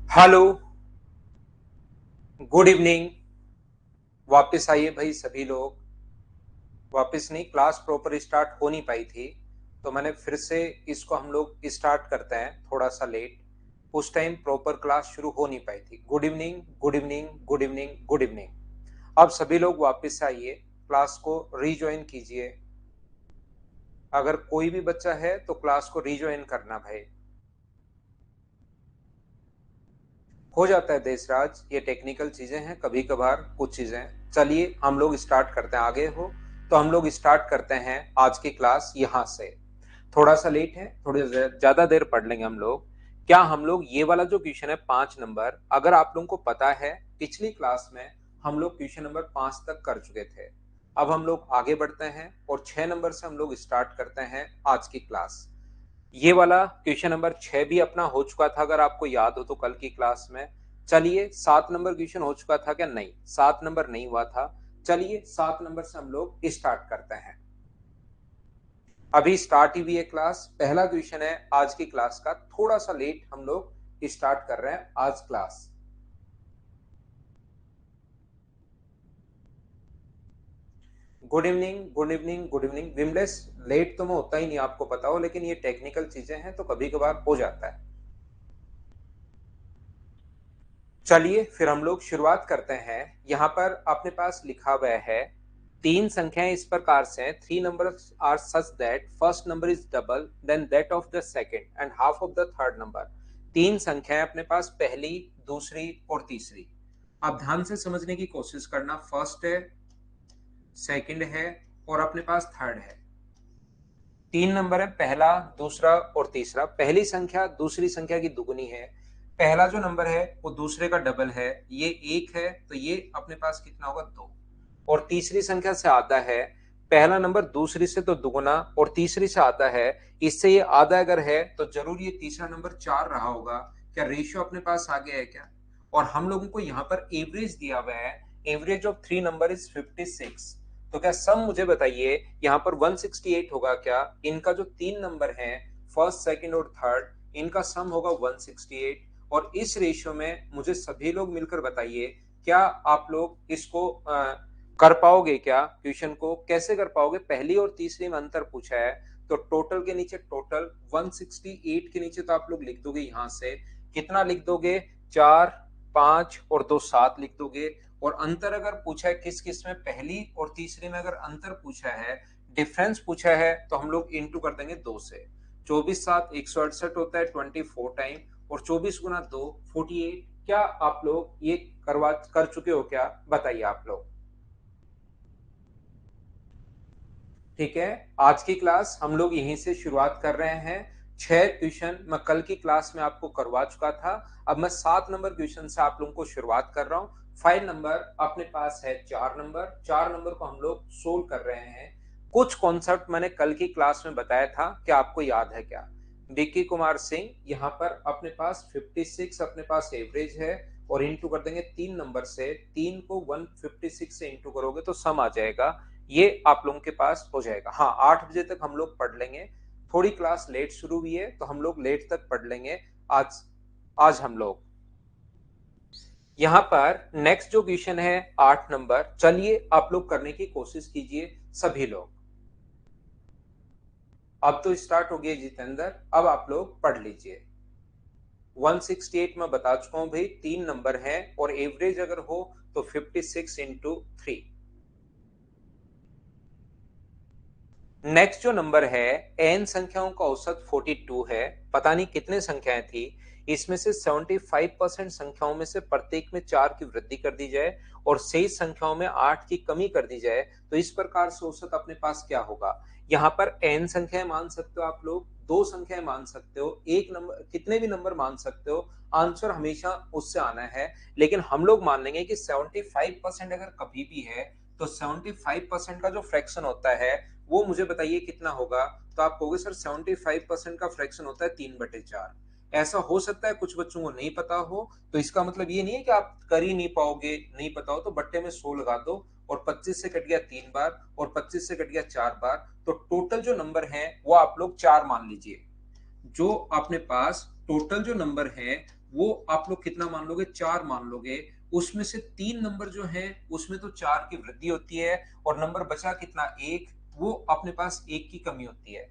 Hello, good evening. वापस आइए भाई सभी लोग। वापस नहीं, क्लास प्रॉपर स्टार्ट हो नहीं पाई थी तो मैंने फिर से इसको हम लोग स्टार्ट करते हैं थोड़ा सा लेट। उस टाइम प्रॉपर क्लास शुरू हो नहीं पाई थी। Good evening, good evening, good evening, good evening. अब सभी लोग वापस आइए, क्लास को रीज्वाइन कीजिए। अगर कोई भी बच्चा है तो क्लास को रीज्वाइन करना भाई। हो जाता है देशराज, ये टेक्निकल चीजें हैं, कभी कभार कुछ चीजें। चलिए हम लोग स्टार्ट करते हैं। आगे हो तो हम लोग स्टार्ट करते हैं आज की क्लास यहां से। थोड़ा सा लेट है, थोड़ी ज्यादा देर पढ़ लेंगे हम लोग। क्या हम लोग ये वाला जो क्वेश्चन है 5 नंबर, अगर आप लोगों को पता है पिछली क्लास में हम लोग क्वेश्चन नंबर 5 तक कर चुके थे। अब हम लोग आगे बढ़ते हैं और 6 नंबर से हम लोग स्टार्ट करते हैं आज की क्लास। ये वाला क्वेश्चन नंबर 6 भी अपना हो चुका था, अगर आपको याद हो तो कल की क्लास में। चलिए 7 नंबर क्वेश्चन हो चुका था क्या? नहीं, 7 नंबर नहीं हुआ था। चलिए 7 नंबर से हम लोग स्टार्ट करते हैं। अभी स्टार्ट ही हुई है क्लास, पहला क्वेश्चन है आज की क्लास का। थोड़ा सा लेट हम लोग स्टार्ट कर रहे हैं आज class. Good evening, good evening, good evening Vimlesh. Late तो मैं होता ही नहीं, आपको पता हो, लेकिन ये टेक्निकल चीजें हैं तो कभी कभार हो जाता है। चलिए फिर हम लोग शुरुआत करते हैं। यहाँ पर अपने पास लिखा हुआ है तीन संख्याएं इस प्रकार से हैं। Three numbers are such that first number is double then that of the second and half of the third number. तीन संख्याएं अपने पास, पहली, दूसरी और तीसरी। अब ध्यान से समझने की कोशिश करना। फर्स्ट है, सेकंड है और अपने पास थर्ड है। तीन नंबर है, पहला, दूसरा और तीसरा। पहली संख्या दूसरी संख्या की दुगुनी है। पहला जो नंबर है वो दूसरे का डबल है। ये एक है तो ये अपने पास कितना होगा? दो। और तीसरी संख्या से आधा है। पहला नंबर दूसरी से तो दुगुना और तीसरी से आधा है। इससे ये आधा अगर है तो जरूर ये तीसरा नंबर 4 रहा होगा। क्या रेशियो अपने पास आ गया है क्या? और हम लोगों को यहाँ पर एवरेज दिया हुआ है। Average of three number is 56। तो क्या सम मुझे बताइए, यहाँ पर 168 होगा क्या? इनका जो तीन नंबर है, फर्स्ट, सेकंड और थर्ड, इनका सम होगा 168। और इस रेशियो में मुझे सभी लोग मिलकर बताइए, क्या आप लोग इसको कर पाओगे? क्या क्वेश्चन को कैसे कर पाओगे? पहली और तीसरी में अंतर पूछा है तो टोटल के नीचे टोटल 168 के नीचे तो आप लोग लिख दोगे। यहां से कितना लिख दोगे? 4, 5 और 2 7 लिख दोगे। और अंतर अगर पूछा है किस किस में, पहली और तीसरी में अगर अंतर पूछा है, डिफरेंस पूछा है, तो हम लोग इंटू कर देंगे 2 से। 24 7 168 होता है 24 टाइम, और 24 गुना 2 48। क्या आप लोग ये करवा कर चुके हो क्या? बताइए आप लोग। ठीक है, आज की क्लास हम लोग यहीं से शुरुआत कर रहे हैं। 6 क्वेश्चन मैं कल की क्लास में आपको करवा चुका था। अब मैं 7 नंबर क्वेश्चन से आप लोगों को शुरुआत कर रहा हूँ। फाइल नंबर अपने पास है 4 नंबर। 4 नंबर को हम लोग सोल्व कर रहे हैं। कुछ कॉन्सेप्ट मैंने कल की क्लास में बताया था, क्या आपको याद है क्या? विक्की कुमार सिंह, यहाँ पर अपने पास 56 अपने पास एवरेज है। और इंटू कर देंगे 3 नंबर से। 3 को 156 से इंटू करोगे तो सम आ जाएगा। ये आप लोगों के पास हो जाएगा। हाँ, 8 बजे तक हम लोग पढ़ लेंगे। थोड़ी क्लास लेट शुरू हुई है तो हम लोग लेट तक पढ़ लेंगे आज। आज हम लोग यहाँ पर नेक्स्ट जो क्वेश्चन है 8 नंबर, चलिए आप लोग करने की कोशिश कीजिए सभी लोग। अब तो स्टार्ट हो गया जितेंद्र, अब आप लोग पढ़ लीजिए। 168 में बता चुका हूं भाई, 3 नंबर है और एवरेज अगर हो तो 56 इंटू 3। नेक्स्ट जो नंबर है, एन संख्याओं का औसत 42 है। पता नहीं कितने संख्याएं थी, इसमें से 75% संख्याओं में से प्रत्येक में 4 की वृद्धि कर दी जाए और शेष संख्याओं में 8 की कमी कर दी जाए तो इस प्रकार से औसत अपने पास क्या होगा? यहाँ पर एन संख्याएं मान सकते हो आप लोग, दो संख्याएं मान सकते हो, एक नंबर, कितने भी नंबर मान सकते हो। आंसर हमेशा उससे आना है। लेकिन हम लोग मान लेंगे कि 75% अगर कभी भी है तो 75% का जो फ्रैक्शन होता है वो मुझे बताइए कितना होगा? तो आप कहोगे सर 75% का फ्रैक्शन होता है 3/4। ऐसा हो सकता है कुछ बच्चों को नहीं पता हो, तो इसका मतलब ये नहीं है कि आप कर ही नहीं पाओगे। नहीं पता हो तो बट्टे में 100 लगा दो, और 25 से कट गया 3 बार और 25 से कट गया 4 बार, तो टोटल जो नंबर है वो आप लोग 4 मान लीजिए। जो अपने पास टोटल जो नंबर है वो आप लोग कितना मान लोगे, 4 मान लोगे। उसमें से 3 नंबर जो है उसमें तो 4 की वृद्धि होती है, और नंबर बचा कितना, 1, वो अपने पास 1 की कमी होती है।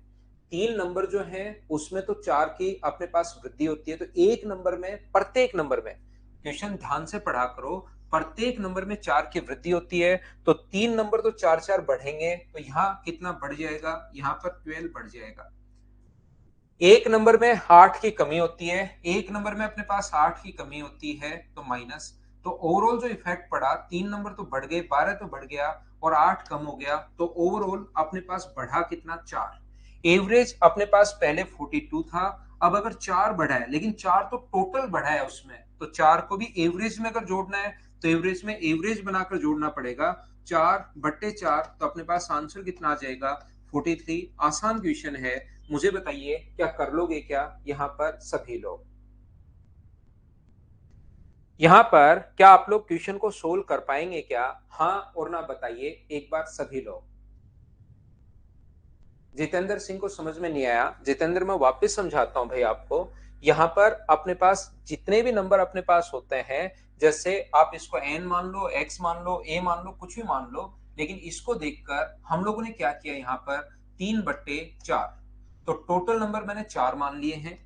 3 नंबर जो है उसमें तो 4 की अपने पास वृद्धि होती है, तो एक नंबर में, प्रत्येक नंबर में, क्वेश्चन ध्यान से पढ़ा करो, प्रत्येक नंबर में 4 की वृद्धि होती है। तो 3 नंबर तो 4 4 बढ़ेंगे, तो यहाँ कितना बढ़ जाएगा, यहाँ पर 12 बढ़ जाएगा। एक नंबर में 8 की कमी होती है, एक नंबर में अपने पास 8 की कमी होती है, तो माइनस। तो ओवरऑल जो इफेक्ट पड़ा, 3 नंबर तो बढ़ गए, 12 तो बढ़ गया और 8 कम हो गया, तो ओवरऑल अपने पास बढ़ा कितना, 4। एवरेज अपने पास पहले 42 था, अब अगर 4 बढ़ा है, लेकिन 4 तो टोटल बढ़ा है उसमें, तो 4 को भी एवरेज में अगर जोड़ना है तो एवरेज में एवरेज बनाकर जोड़ना पड़ेगा। 4/4, तो अपने पास आंसर कितना आ जाएगा, 43। आसान क्वेश्चन है। मुझे बताइए क्या कर लोगे क्या यहाँ पर सभी लोग? यहाँ पर क्या आप लोग क्वेश्चन को सोल्व कर पाएंगे क्या? हाँ और ना बताइए एक बार सभी लोग। जितेंद्र सिंह को समझ में नहीं आया, जितेंद्र मैं वापस समझाता हूं भाई आपको। यहाँ पर अपने पास जितने भी नंबर अपने पास होते हैं, जैसे आप इसको n मान लो, x मान लो, a मान लो, कुछ भी मान लो, लेकिन इसको देखकर हम लोगों ने क्या किया, यहाँ पर 3/4, तो टोटल नंबर मैंने 4 मान लिए हैं।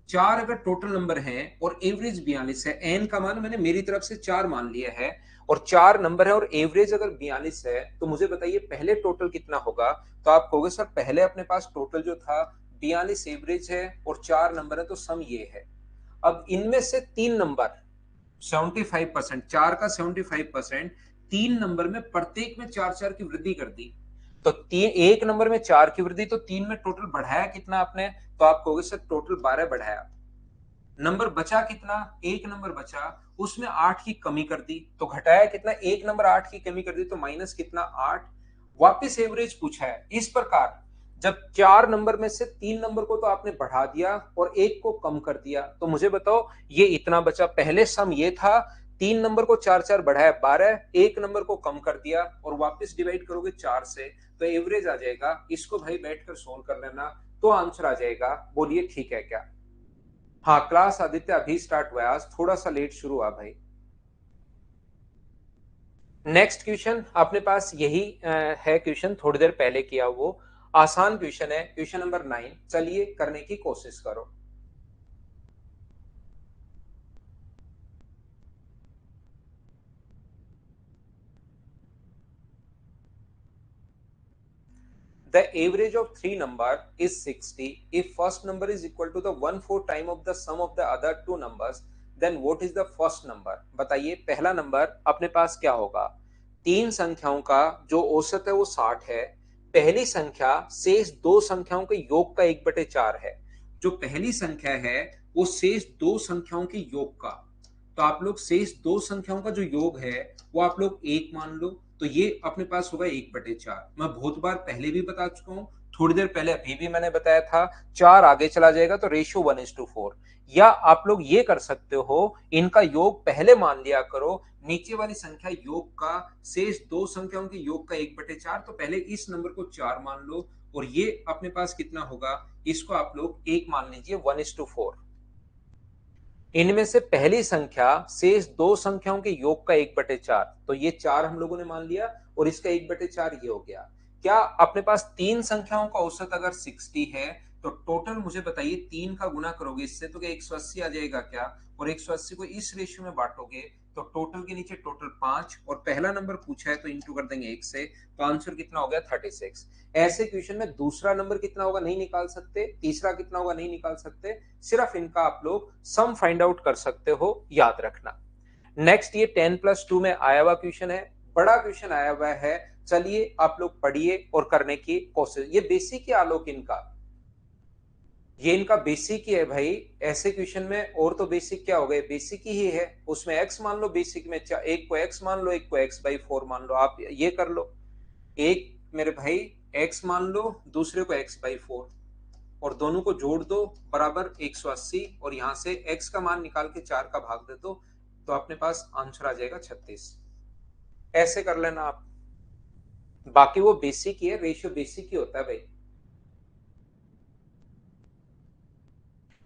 4 अगर टोटल नंबर है और एवरेज 42 है, एन का मान मैंने मेरी तरफ से 4 मान लिया है, और 4 नंबर है और एवरेज अगर 42 है, तो मुझे बताइए पहले टोटल कितना होगा। तो आप कहोगे सर पहले अपने पास टोटल जो था 42 एवरेज है और 4 नंबर है, तो सम ये है। अब इनमें से 3 नंबर 75%, 4 का 75%, 3 नंबर में प्रत्येक में 4 4 की वृद्धि कर दी, तो तीन, एक नंबर में 4 की वृद्धि, तो 3 में टोटल बढ़ाया कितना आपने, तो आप कहोगे सर टोटल 12 बढ़ाया। नंबर बचा कितना, एक नंबर बचा, उसमें 8 की कमी कर दी, तो घटाया कितना, एक नंबर 8 की कमी कर दी, तो माइनस कितना, 8। वापिस एवरेज पूछा है। इस प्रकार जब 4 नंबर में से 3 नंबर को तो आपने बढ़ा दिया और एक को कम कर दिया, तो मुझे बताओ ये इतना बचा। पहले सम ये था, 3 नंबर को 4 4 बढ़ाया 12, एक नंबर को कम कर दिया और वापस डिवाइड करोगे 4 से, तो एवरेज आ जाएगा। इसको भाई बैठकर सोल्व कर लेना, तो आंसर आ जाएगा। बोलिए ठीक है क्या? हाँ क्लास आदित्य अभी स्टार्ट हुआ है, आज थोड़ा सा लेट शुरू हुआ भाई। नेक्स्ट क्वेश्चन अपने पास यही है, क्वेश्चन थोड़ी देर पहले किया, वो आसान क्वेश्चन है, क्वेश्चन नंबर 9। चलिए करने की कोशिश करो। The average of three number is 60. If first number is equal to the 1/4 time of the sum of the other two numbers, then what is the first number? बताइए पहला number अपने पास क्या होगा। तीन संख्याओं का जो औसत है वो 60 है। पहली संख्या शेष दो संख्याओं के योग का 1/4 है। जो पहली संख्या है वो शेष दो संख्याओं के योग का, तो आप लोग शेष दो संख्याओं का जो योग है वो आप लोग 1 मान लो, तो ये अपने पास होगा 1/4। मैं बहुत बार पहले भी बता चुका हूं, थोड़ी देर पहले अभी भी मैंने बताया था। 4 आगे चला जाएगा तो रेशियो 1:4। या आप लोग ये कर सकते हो, इनका योग पहले मान लिया करो, नीचे वाली संख्या योग का शेष दो संख्याओं के योग का 1/4, तो पहले इस नंबर को 4 मान लो, और ये अपने पास कितना होगा, इसको आप लोग 1 मान लीजिए, 1:4। इनमें से पहली संख्या शेष दो संख्याओं के योग का 1/4, तो ये 4 हम लोगों ने मान लिया, और इसका 1/4 ये हो गया। क्या अपने पास तीन संख्याओं का औसत अगर 60 है, तो टोटल मुझे बताइए, 3 का गुना करोगे इससे तो क्या 180 आ जाएगा क्या, और 180 को इस रेशियो में बांटोगे, तो टोटल के नीचे टोटल 5, और पहला नंबर पूछा है तो इंटू कर देंगे 1 से, तो आंसर कितना हो गया, 36। ऐसे क्वेश्चन में दूसरा नंबर कितना होगा नहीं निकाल सकते, तीसरा कितना होगा नहीं निकाल सकते, सिर्फ इनका आप लोग सम फाइंड आउट कर सकते हो, याद रखना। नेक्स्ट ये 10+2 में आया हुआ क्वेश्चन है, बड़ा क्वेश्चन आया हुआ है। चलिए आप लोग पढ़िए और करने की कोशिश। ये बेसिक ही आलोक इनका, ये इनका बेसिक ही है भाई। ऐसे क्वेश्चन में और तो बेसिक क्या हो गए, बेसिक ही है। उसमें x मान लो, बेसिक में एक को x मान लो, एक को x/4 मान लो, आप ये कर लो। एक मेरे भाई x मान लो, दूसरे को x/4, और दोनों को जोड़ दो बराबर 180, और यहां से x का मान निकाल के 4 का भाग दे दो, तो अपने पास आंसर आ जाएगा 36। ऐसे कर लेना आप। बाकी वो बेसिक ही है, रेशियो बेसिक ही होता है भाई।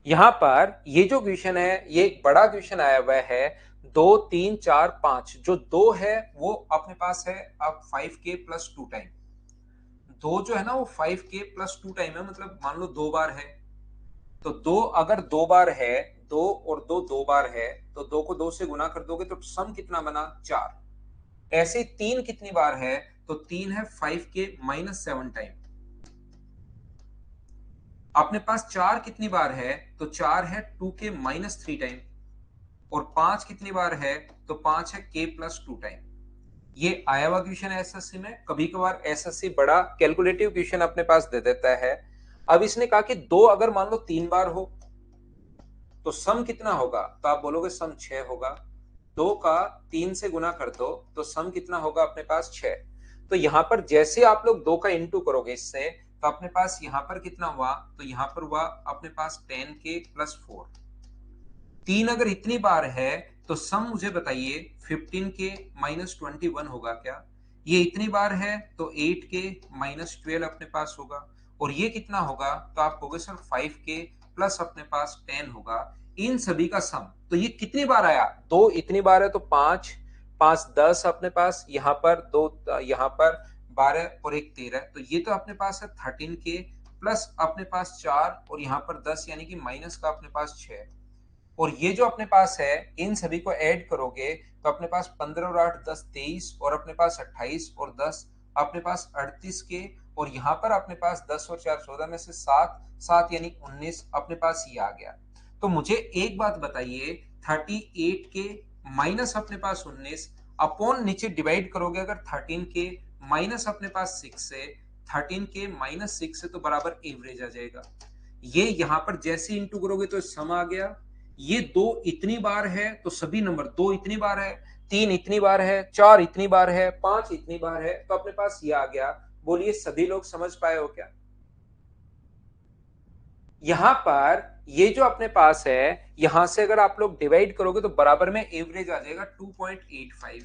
यहाँ पर ये जो क्वेश्चन है ये एक बड़ा क्वेश्चन आया हुआ है। 2 3 4 5 जो 2 है वो अपने पास है अब 5k+2 टाइम। 2 जो है ना वो 5k+2 टाइम है, मतलब मान लो 2 बार है। तो 2 अगर 2 बार है, 2 और 2 2 बार है, तो 2 को 2 से गुना कर दोगे तो सम कितना बना 4। ऐसे 3 कितनी बार है, तो 3 है 5k-7 टाइम। अपने पास 4 कितनी बार है, तो 4 है 2k-3 टाइम। और 5 कितनी बार है, तो 5 है k+2 टाइम। ये आया हुआ क्वेश्चन है एसएससी में। कभी कभार एसएससी बड़ा कैलकुलेटिव क्वेश्चन अपने पास दे देता है। अब इसने कहा कि 2 अगर मान लो 3 बार हो तो सम कितना होगा, तो आप बोलोगे सम 6 होगा। 2 का 3 से गुना कर दो तो सम कितना होगा अपने पास 6। तो यहां पर जैसे आप लोग 2 का इंटू करोगे इससे, तो अपने पास यहां पर कितना हुआ, तो यहां पर हुआ अपने पास 10k+4। 3 अगर इतनी बार है तो सम मुझे बताइए 15k-21 होगा क्या। ये इतनी बार है तो 8k-12 अपने पास होगा। और ये कितना होगा, तो आप कहोगे सर 5k प्लस अपने पास 10 होगा। इन सभी का सम, तो ये कितनी बार आया, 2 इतनी बार है तो 5 5 10 अपने पास, यहाँ पर 2, यहाँ पर 12 और एक 13, तो ये तो अपने पास है 13k प्लस अपने पास 4 और यहाँ पर 10 यानी कि माइनस का अपने पास 6। और ये जो अपने पास है इन सभी को ऐड करोगे तो अपने पास 15 और 8 10 23 और अपने पास 28 और 10 अपने पास 38 के। और यहाँ पर अपने पास 10 और 4 14 में से 7 7 यानी 19 अपने पास ये आ गया। तो मुझे एक बात बताइए, 38 के माइनस अपने पास 19 अपॉन नीचे डिवाइड करोगे अगर 13 के माइनस अपने पास 6 से, 13 के माइनस 6 से तो बराबर एवरेज आ जाएगा। ये यहां पर जैसे इंटू करोगे तो सम आ गया। ये 2 इतनी बार है तो सभी नंबर 2 इतनी बार है, 3 इतनी बार है, 4 इतनी बार है, 5 इतनी बार है, तो अपने पास ये आ गया। बोलिए सभी लोग समझ पाए हो क्या। यहां पर ये जो अपने पास है यहां से अगर आप लोग डिवाइड करोगे तो बराबर में एवरेज आ जाएगा 2.85।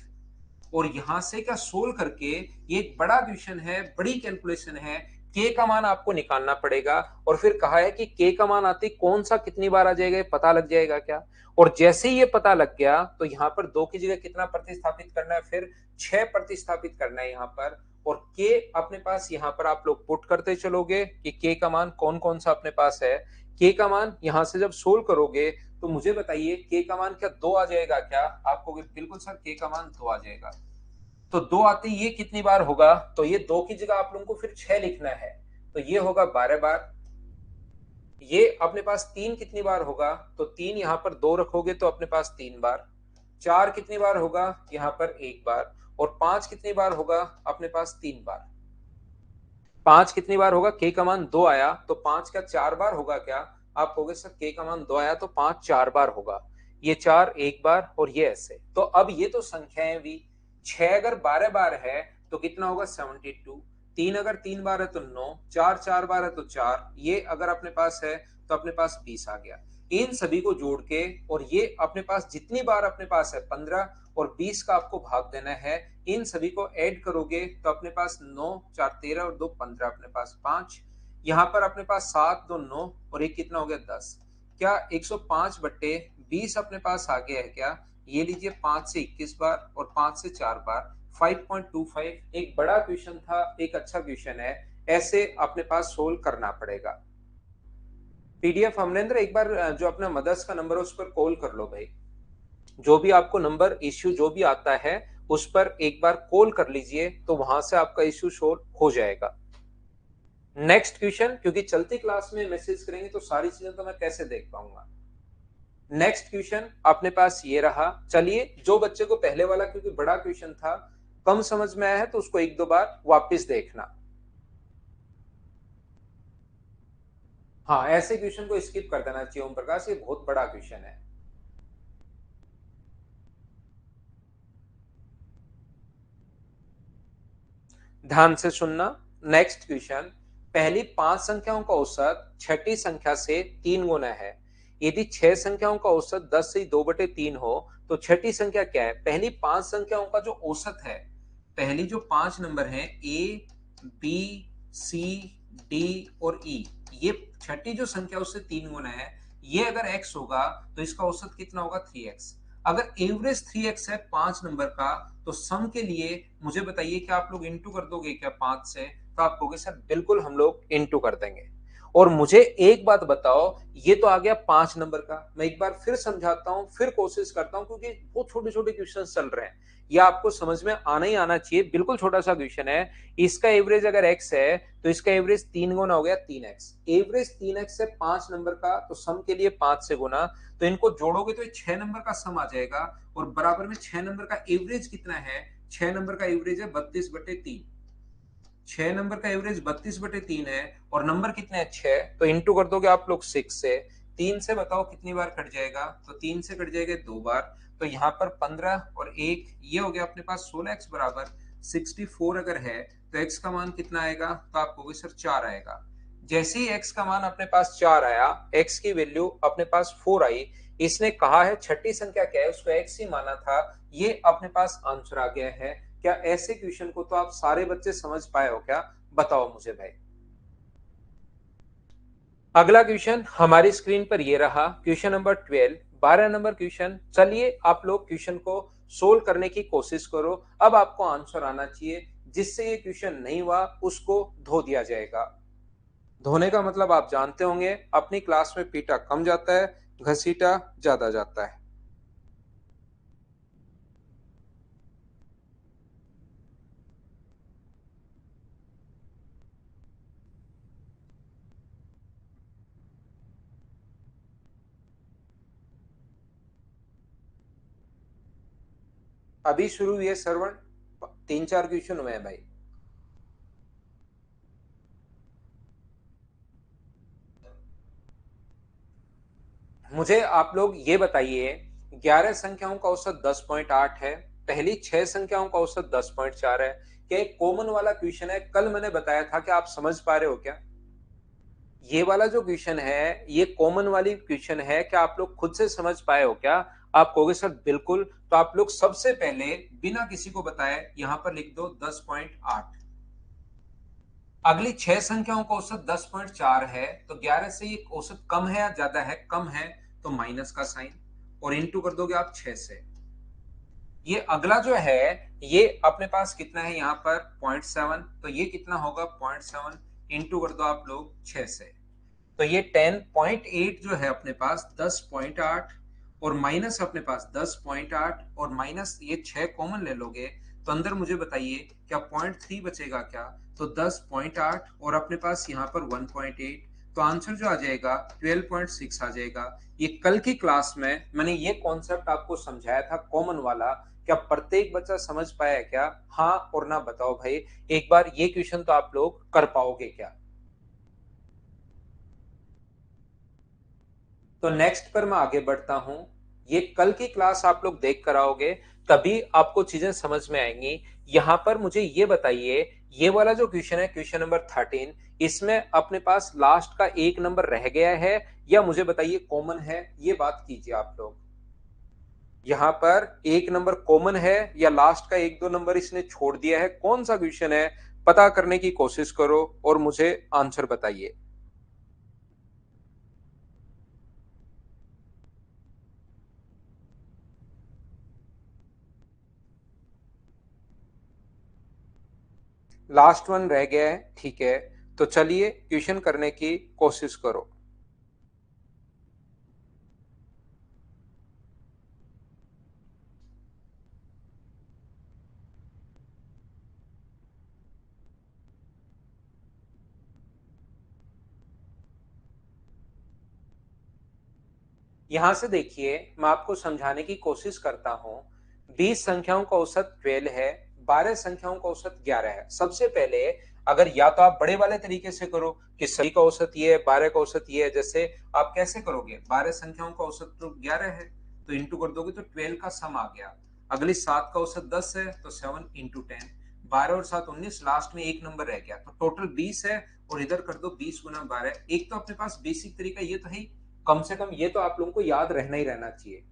और यहां से क्या सोल्व करके, ये एक बड़ा क्वेश्चन है, बड़ी कैलकुलेशन है। के का मान आपको निकालना पड़ेगा और फिर कहा है कि के का मान आते कौन सा कितनी बार आ जाएगा पता लग जाएगा क्या। और जैसे ही ये पता लग गया तो यहाँ पर 2 की जगह कितना प्रतिस्थापित करना है, फिर 6 प्रतिस्थापित करना है यहाँ पर। और के अपने पास यहाँ पर आप लोग पुट करते चलोगे कि के का मान कौन कौन सा अपने पास है। के का मान यहां से जब सोल्व करोगे तो मुझे बताइए के का मान क्या 2 आ जाएगा क्या, आपको बिल्कुल सर के का मान 2 आ जाएगा। तो 2 आते ही ये कितनी बार होगा, तो ये 2 की जगह आप लोगों को फिर 6 लिखना है, तो ये होगा 12 बार। ये अपने पास 3 कितनी बार होगा, तो 3 यहां पर 2 रखोगे तो अपने पास 3 बार। 4 कितनी बार होगा, यहां पर 1 बार। और 5 कितनी बार होगा, अपने पास 3 बार। 5 कितनी बार होगा, के का मान 2 आया तो 5 का 4 बार होगा क्या। आप कहोगे सर के का मान 2 आया तो 5 4 बार होगा। ये 4 1 बार और ये ऐसे। तो अब ये तो संख्याएं भी, 6 अगर 12 बार है तो कितना होगा 72। 3 अगर 3 बार है तो 9, 4 4 बार है तो 4, ये अगर अपने पास है तो अपने पास 20 आ गया। इन सभी को जोड़ के, और ये अपने पास जितनी बार अपने पास है 15 और 20 का आपको भाग देना है। इन सभी को ऐड करोगे तो अपने पास 9 4 13 और 2 15 अपने पास 5। यहाँ पर अपने पास 7 2 9 और एक कितना हो गया 10। क्या 105/20 अपने पास आ गया है क्या। ये लीजिए 5 से 21 बार और 5 से 4 बार 5.25। एक बड़ा क्वेश्चन था, एक अच्छा क्वेश्चन है, ऐसे अपने पास सोल्व करना पड़ेगा। पीडीएफ अमरेंद्र एक बार जो अपना मदर्स का नंबर है उस पर कॉल कर लो भाई। जो भी आपको नंबर इश्यू जो भी आता है उस पर एक बार कॉल कर लीजिए तो वहां से आपका इश्यू सोल्व हो जाएगा। नेक्स्ट क्वेश्चन, क्योंकि चलती क्लास में मैसेज करेंगे तो सारी चीजें तो मैं कैसे देख पाऊंगा। नेक्स्ट क्वेश्चन अपने पास ये रहा। चलिए जो बच्चे को पहले वाला क्योंकि बड़ा क्वेश्चन था कम समझ में आया है तो उसको एक दो बार वापस देखना। हाँ ऐसे क्वेश्चन को स्किप कर देना चाहिए ओम प्रकाश, ये बहुत बड़ा क्वेश्चन है। ध्यान से सुनना। नेक्स्ट क्वेश्चन, पहली 5 संख्याओं का औसत छठी संख्या से 3 गुना है। यदि 6 संख्याओं का औसत 10 से 2/3 हो तो छठी संख्या क्या है। पहली 5 संख्याओं का जो औसत है, पहली जो 5 नंबर है ए बी सी डी और ई, ये छठी जो संख्या उससे 3 गुना है। ये अगर x होगा तो इसका औसत कितना होगा 3x। अगर एवरेज 3x है 5 नंबर का, तो सम के लिए मुझे बताइए कि आप लोग इंटू कर दोगे क्या 5 से? तो आप कहोगे सर बिल्कुल हम लोग इंटू कर देंगे। और मुझे एक बात बताओ, ये तो आ गया 5 नंबर का। मैं एक बार फिर समझाता हूं, फिर कोशिश करता हूं, क्योंकि बहुत छोटे छोटे क्वेश्चन चल रहे हैं, ये आपको समझ में आना ही आना चाहिए। बिल्कुल छोटा सा क्वेश्चन है। इसका एवरेज अगर x है तो इसका एवरेज 3 गुना हो गया 3x। एवरेज 3x है 5 नंबर का, तो सम के लिए 5 से गुना, तो इनको जोड़ोगे तो 6 नंबर का सम आ जाएगा। और बराबर में 6 नंबर का एवरेज कितना है? 6 नंबर का एवरेज है 32/3। 6 नंबर का एवरेज 32/3 है, और नंबर कितने हैं 6, तो इंटू कर दोगे आप लोग 6 से। 3 से बताओ कितनी बार कट जाएगा? तो 3 से कट जाएगा 2 बार। तो यहाँ पर 15 और 1 ये हो गया अपने पास 16x बराबर 64 अगर है, तो x का मान कितना आएगा? तो आप कहोगे सर 4 आएगा। जैसे ही x का मान अपने पास 4 आया, x की वैल्यू अपने पास 4 आई, इसने कहा है छठी संख्या क्या है, उसको x ही माना था, ये अपने पास आंसर आ गया है। क्या ऐसे क्वेश्चन को तो आप सारे बच्चे समझ पाए हो क्या? बताओ मुझे भाई। अगला क्वेश्चन हमारी स्क्रीन पर ये रहा, क्वेश्चन नंबर 12, 12 नंबर क्वेश्चन। चलिए आप लोग क्वेश्चन को सोल्व करने की कोशिश करो। अब आपको आंसर आना चाहिए, जिससे ये क्वेश्चन नहीं हुआ उसको धो दिया जाएगा। धोने का मतलब आप जानते होंगे, अपनी क्लास में पीटा कम जाता है, घसीटा ज्यादा जाता है। अभी शुरू हुई है श्रवण, 3-4 क्वेश्चन हुए हैं भाई। मुझे आप लोग ये बताइए, 11 संख्याओं का औसत 10.8 है, पहली 6 संख्याओं का औसत 10.4 है। क्या एक कॉमन वाला क्वेश्चन है? कल मैंने बताया था कि आप समझ पा रहे हो क्या? ये वाला जो क्वेश्चन है ये कॉमन वाली क्वेश्चन है, क्या आप लोग खुद से समझ पाए हो क्या? आप कहोगे सर बिल्कुल। तो आप लोग सबसे पहले बिना किसी को बताए यहां पर लिख दो 10.8। अगली 6 संख्याओं का औसत 10.4 है, तो 11 से ये औसत कम है या ज्यादा है? कम है, तो माइनस का साइन, और इंटू कर दोगे आप 6 से। ये अगला जो है ये अपने पास कितना है यहाँ पर 0.7, तो ये कितना होगा 0.7, इंटू कर दो आप लोग 6 से। तो ये 10.8 जो है अपने पास 10.8, और माइनस अपने पास 10.8, और माइनस ये 6 कॉमन ले लोगे, तो अंदर मुझे बताइए क्या 0.3 बचेगा क्या? तो 10.8 और अपने पास यहाँ पर 1.8, तो आंसर जो आ जाएगा 12.6 आ जाएगा। ये कल की क्लास में मैंने ये कॉन्सेप्ट आपको समझाया था कॉमन वाला। क्या प्रत्येक बच्चा समझ पाया क्या? हाँ और ना बताओ भाई। एक बार ये क्वेश्चन तो आप लोग कर पाओगे क्या? तो नेक्स्ट पर मैं आगे बढ़ता हूं। ये कल की क्लास आप लोग देख कर आओगे, तभी आपको चीजें समझ में आएंगी। यहां पर मुझे ये बताइए, ये वाला जो क्वेश्चन है क्वेश्चन नंबर 13, इसमें अपने पास लास्ट का एक नंबर रह गया है, या मुझे बताइए कॉमन है? ये बात कीजिए आप लोग। यहां पर एक नंबर कॉमन है या लास्ट का एक दो नंबर इसने छोड़ दिया है? कौन सा क्वेश्चन है? पता करने की कोशिश करो और मुझे आंसर बताइए। लास्ट वन रह गया है, ठीक है। तो चलिए क्वेश्चन करने की कोशिश करो। यहां से देखिए, मैं आपको समझाने की कोशिश करता हूं। 20 संख्याओं का औसत 12 है, 12 संख्याओं का औसत 11 है। सबसे पहले अगर या तो आप बड़े वाले तरीके से करो कि सभी का औसत ये है, 12 का औसत ये है, जैसे आप कैसे करोगे? 12 संख्याओं का औसत तो 11 है, तो इंटू कर दोगे तो 12 का सम आ गया। अगली 7 का औसत 10 है, तो 7 इंटू 10, 12 और 7 19, लास्ट में एक नंबर रह गया, तो टोटल 20 है। और इधर कर दो 20 गुना 12। एक तो अपने पास बेसिक तरीका ये तो है, कम से कम ये तो आप लोगों को याद रहना ही रहना चाहिए।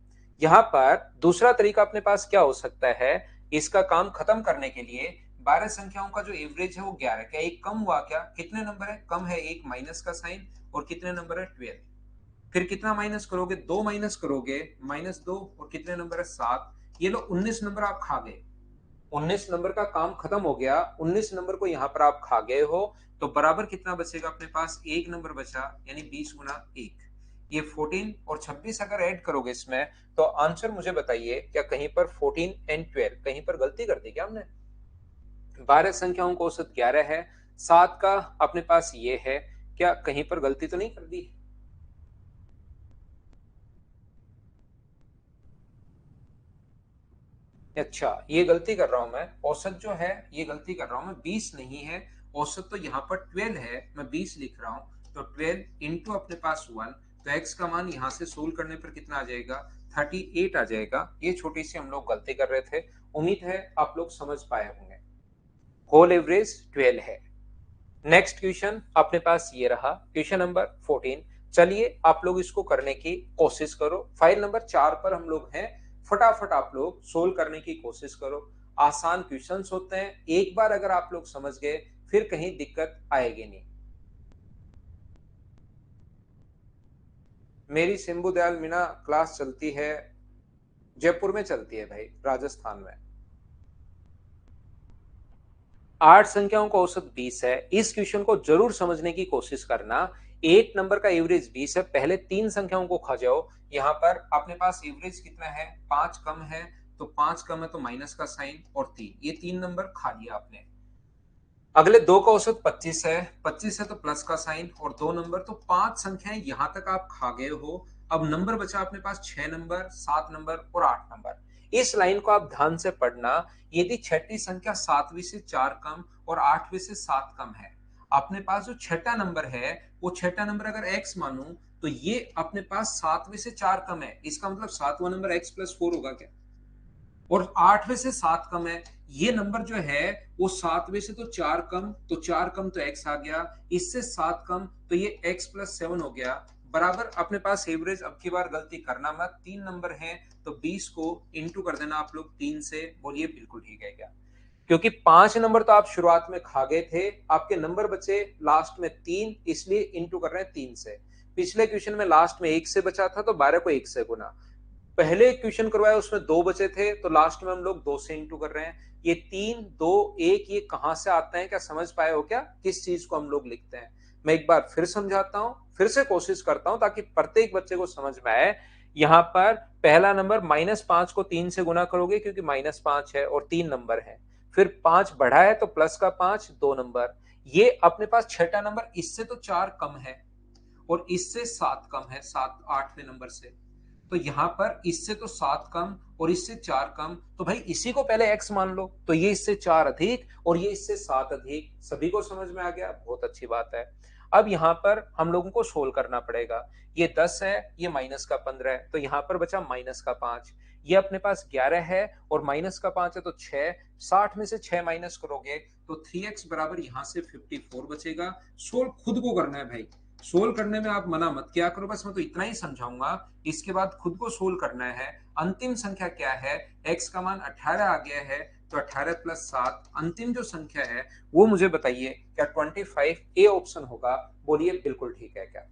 यहाँ पर दूसरा तरीका अपने पास क्या हो सकता है, इसका काम खत्म करने के लिए? 12 संख्याओं का जो एवरेज है वो 11, क्या एक कम हुआ क्या? कितने नंबर है? कम है एक, माइनस का साइन, और कितने नंबर है 12। फिर कितना माइनस करोगे, 2 माइनस करोगे, -2 और कितने नंबर है 7, ये लो 19 नंबर आप खा गए। 19 नंबर का काम खत्म हो गया, 19 नंबर को यहाँ पर आप खा गए हो, तो बराबर कितना बचेगा अपने पास, एक नंबर बचा, यानी 20 गुना 1, ये 14 और 26 अगर ऐड करोगे इसमें, तो आंसर मुझे बताइए क्या कहीं पर 14 एंड 12 कहीं पर गलती कर दी क्या हमने? 12 संख्याओं का औसत 11 है, 7 का अपने पास ये है, क्या कहीं पर गलती तो नहीं कर दी? अच्छा, ये गलती कर रहा हूं मैं, औसत जो है ये गलती कर रहा हूं मैं, 20 नहीं है, औसत तो यहाँ पर 12 है, मैं 20 लिख रहा हूं, तो 12 इंटू अपने पास 1, तो x का मान यहाँ से सोल्व करने पर कितना आ जाएगा, 38 आ जाएगा। ये छोटी सी हम लोग गलती कर रहे थे, उम्मीद है आप लोग समझ पाए होंगे। होल एवरेज 12 है। नेक्स्ट क्वेश्चन अपने पास ये रहा, क्वेश्चन नंबर 14। चलिए आप लोग इसको करने की कोशिश करो, फाइल नंबर 4 पर हम लोग हैं, फटाफट आप लोग सोल्व करने की कोशिश करो। आसान क्वेश्चंस होते हैं, एक बार अगर आप लोग समझ गए फिर कहीं दिक्कत आएगी नहीं। मेरी सिंबू दयाल मीना क्लास चलती है, जयपुर में चलती है भाई, राजस्थान में। 8 संख्याओं का औसत 20 है, इस क्वेश्चन को जरूर समझने की कोशिश करना। 8 नंबर का एवरेज 20 है, पहले 3 संख्याओं को खा जाओ। यहाँ पर अपने पास एवरेज कितना है, 5 कम है, तो 5 कम है तो माइनस का साइन और 3, ये 3 नंबर खा लिया आपने। अगले 2 का औसत 25 है, 25 है तो प्लस का साइन और 2 नंबर, तो 5 संख्याएं यहां तक आप खा गए हो। अब नंबर बचा अपने पास 6 नंबर, 7 नंबर और 8 नंबर। इस लाइन को आप ध्यान से पढ़ना, यदि छठी संख्या 7वीं से 4 कम और 8वीं से 7 कम है, अपने पास जो छठा नंबर है, वो छठा नंबर अगर x मानू, तो ये अपने पास 7वीं से 4 कम है, इसका मतलब 7वां नंबर x+4 होगा क्या? और 8वें से 7 कम है, ये नंबर जो है वो 7वें से तो 4 कम, तो 4 कम तो x आ गया, इससे 7 कम तो ये x+7 हो गया। बराबर अपने पास एवरेज, अब की बार गलती करना मत, 3 नंबर हैं तो 20 को इंटू कर देना आप लोग 3 से, बोलिए बिल्कुल ठीक है क्या? क्योंकि 5 नंबर तो आप शुरुआत में खा गए थे, आपके नंबर बचे लास्ट में 3, इसलिए इंटू कर रहे हैं 3 से। पिछले क्वेश्चन में लास्ट में 1 से बचा था, तो 12 को 1 से गुना। पहले क्वेश्चन करवाया उसमें 2 बचे थे, तो लास्ट में हम लोग 2 से इंटू कर रहे हैं। ये 3 2 1 ये कहां से आता है, क्या समझ पाए हो क्या, किस चीज को हम लोग लिखते हैं? मैं एक बार फिर समझाता हूं, फिर से कोशिश करता हूं ताकि प्रत्येक बच्चे को समझ में आए। यहां पर पहला नंबर -5 को 3 से गुना करोगे, क्योंकि -5 है और 3 नंबर है। फिर 5 बढ़ा है तो प्लस का 5, 2 नंबर। ये अपने पास छठा नंबर, इससे तो 4 कम है और इससे 7 कम है, 7 8वें नंबर से, तो यहां पर इससे तो 7 कम और इससे 4 कम, तो भाई इसी को पहले x मान लो, तो ये इससे 4 अधिक और ये इससे 7 अधिक। सभी को समझ में आ गया, बहुत अच्छी बात है। अब यहां पर हम लोगों को सोल्व करना पड़ेगा। ये 10 है, ये माइनस का 15 है, तो यहां पर बचा माइनस का 5। ये अपने पास 11 है और माइनस का 5 है तो 6, 60 में से 6 माइनस करोगे तो 3x बराबर यहां से 54 बचेगा। सोल्व खुद को करना है भाई, सोल्व करने में आप मना मत किया करो, बस मैं तो इतना ही समझाऊंगा, इसके बाद खुद को सोल्व करना है। अंतिम संख्या क्या है, x का मान 18 आ गया है, तो 18+7, अंतिम जो संख्या है वो मुझे बताइए, क्या 25 ए ऑप्शन होगा? बोलिए बिल्कुल ठीक है क्या?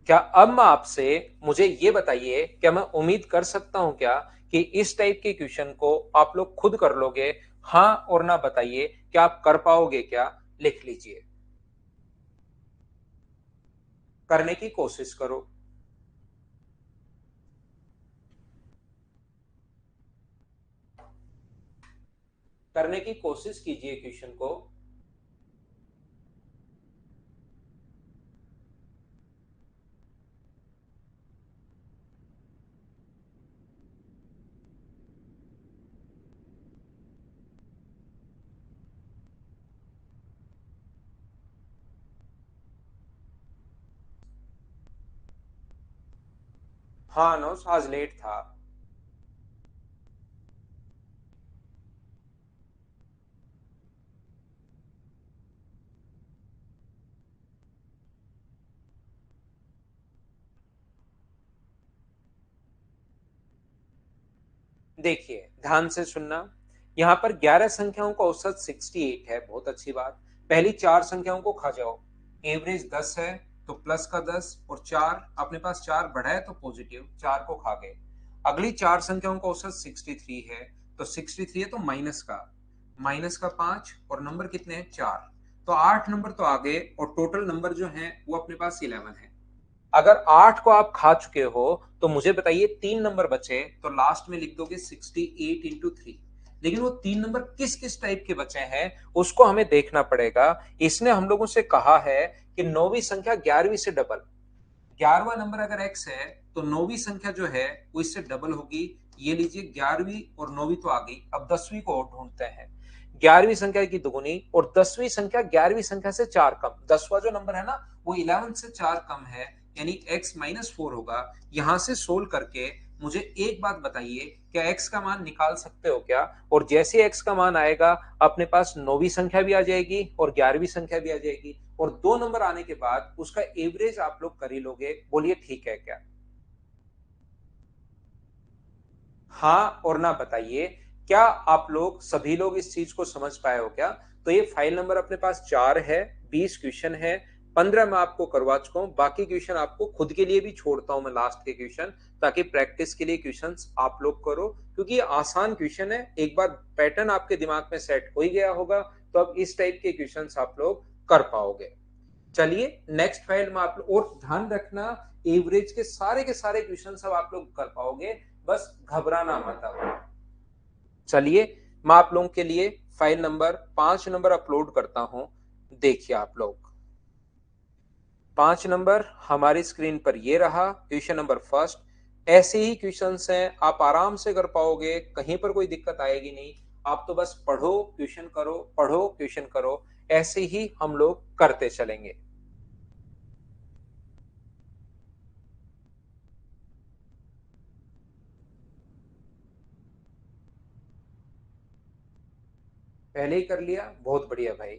क्या अब मैं आपसे, मुझे ये बताइए, क्या मैं उम्मीद कर सकता हूं क्या कि इस टाइप के क्वेश्चन को आप लोग खुद कर लोगे? हाँ और ना बताइए, क्या आप कर पाओगे क्या? लिख लीजिए, करने की कोशिश करो। करने की कोशिश कीजिए क्वेश्चन को। हाँ नो, आज लेट था। देखिए ध्यान से सुनना, यहाँ पर 11 संख्याओं का औसत 68 है, बहुत अच्छी बात। पहली 4 संख्याओं को खा जाओ, एवरेज 10 है तो प्लस का 10, और 4 अपने पास 4 बढ़ा है तो पॉजिटिव, 4 को खा गए। अगली 4 संख्याओं का औसत 63 है, तो 63 है तो माइनस का 5, और नंबर कितने हैं 4, तो 8 नंबर तो आ गए, और टोटल नंबर जो है वो अपने पास 11 है। अगर 8 को आप खा चुके हो तो मुझे बताइए 3 नंबर बचे, तो लास्ट में लिख दोगे 68 इंटू 3। लेकिन वो 3 नंबर किस किस टाइप के बचे हैं उसको हमें देखना पड़ेगा। इसने हम लोगों से कहा है कि नौवीं संख्या 11वीं से डबल, 11वां नंबर अगर एक्स है तो नौवीं संख्या जो है वो इससे डबल होगी। ये लीजिए 11वीं और नौवीं तो आ गई, अब 10वीं को और ढूंढते हैं। 11वीं संख्या की दुगुनी और 10वीं संख्या 11वीं संख्या से 4 कम, 10वां जो नंबर है ना वो 11 से 4 कम है, यानी x-4 होगा। यहां से सोल्व करके मुझे एक बात बताइए, क्या x का मान निकाल सकते हो क्या? और जैसे x का मान आएगा अपने पास नौवीं संख्या भी आ जाएगी और 11वीं संख्या भी आ जाएगी, और 2 नंबर आने के बाद उसका एवरेज आप लोग कर ही लोगे। बोलिए ठीक है क्या? हाँ और ना बताइए, क्या आप लोग सभी लोग इस चीज को समझ पाए हो क्या? तो ये फाइल नंबर अपने पास 4 है, 20 क्वेश्चन है, 15 मैं आपको करवा चुका हूं, बाकी क्वेश्चन आपको खुद के लिए भी छोड़ता हूं मैं लास्ट के क्वेश्चन, ताकि प्रैक्टिस के लिए क्वेश्चंस आप लोग करो, क्योंकि ये आसान क्वेश्चन है। एक बार पैटर्न आपके दिमाग में सेट हो ही गया होगा तो अब इस टाइप के क्वेश्चंस आप लोग कर पाओगे। चलिए नेक्स्ट फाइल में आप लोग, और ध्यान रखना एवरेज के सारे क्वेश्चन सब आप लोग कर पाओगे, बस घबराना मत अब। चलिए मैं आप लोगों के लिए फाइल नंबर 5 नंबर अपलोड करता हूं। देखिए आप लोग, 5 नंबर हमारी स्क्रीन पर ये रहा, क्वेश्चन नंबर फर्स्ट। ऐसे ही क्वेश्चन हैं, आप आराम से कर पाओगे, कहीं पर कोई दिक्कत आएगी नहीं। आप तो बस पढ़ो क्वेश्चन करो, पढ़ो क्वेश्चन करो, ऐसे ही हम लोग करते चलेंगे। पहले ही कर लिया, बहुत बढ़िया भाई।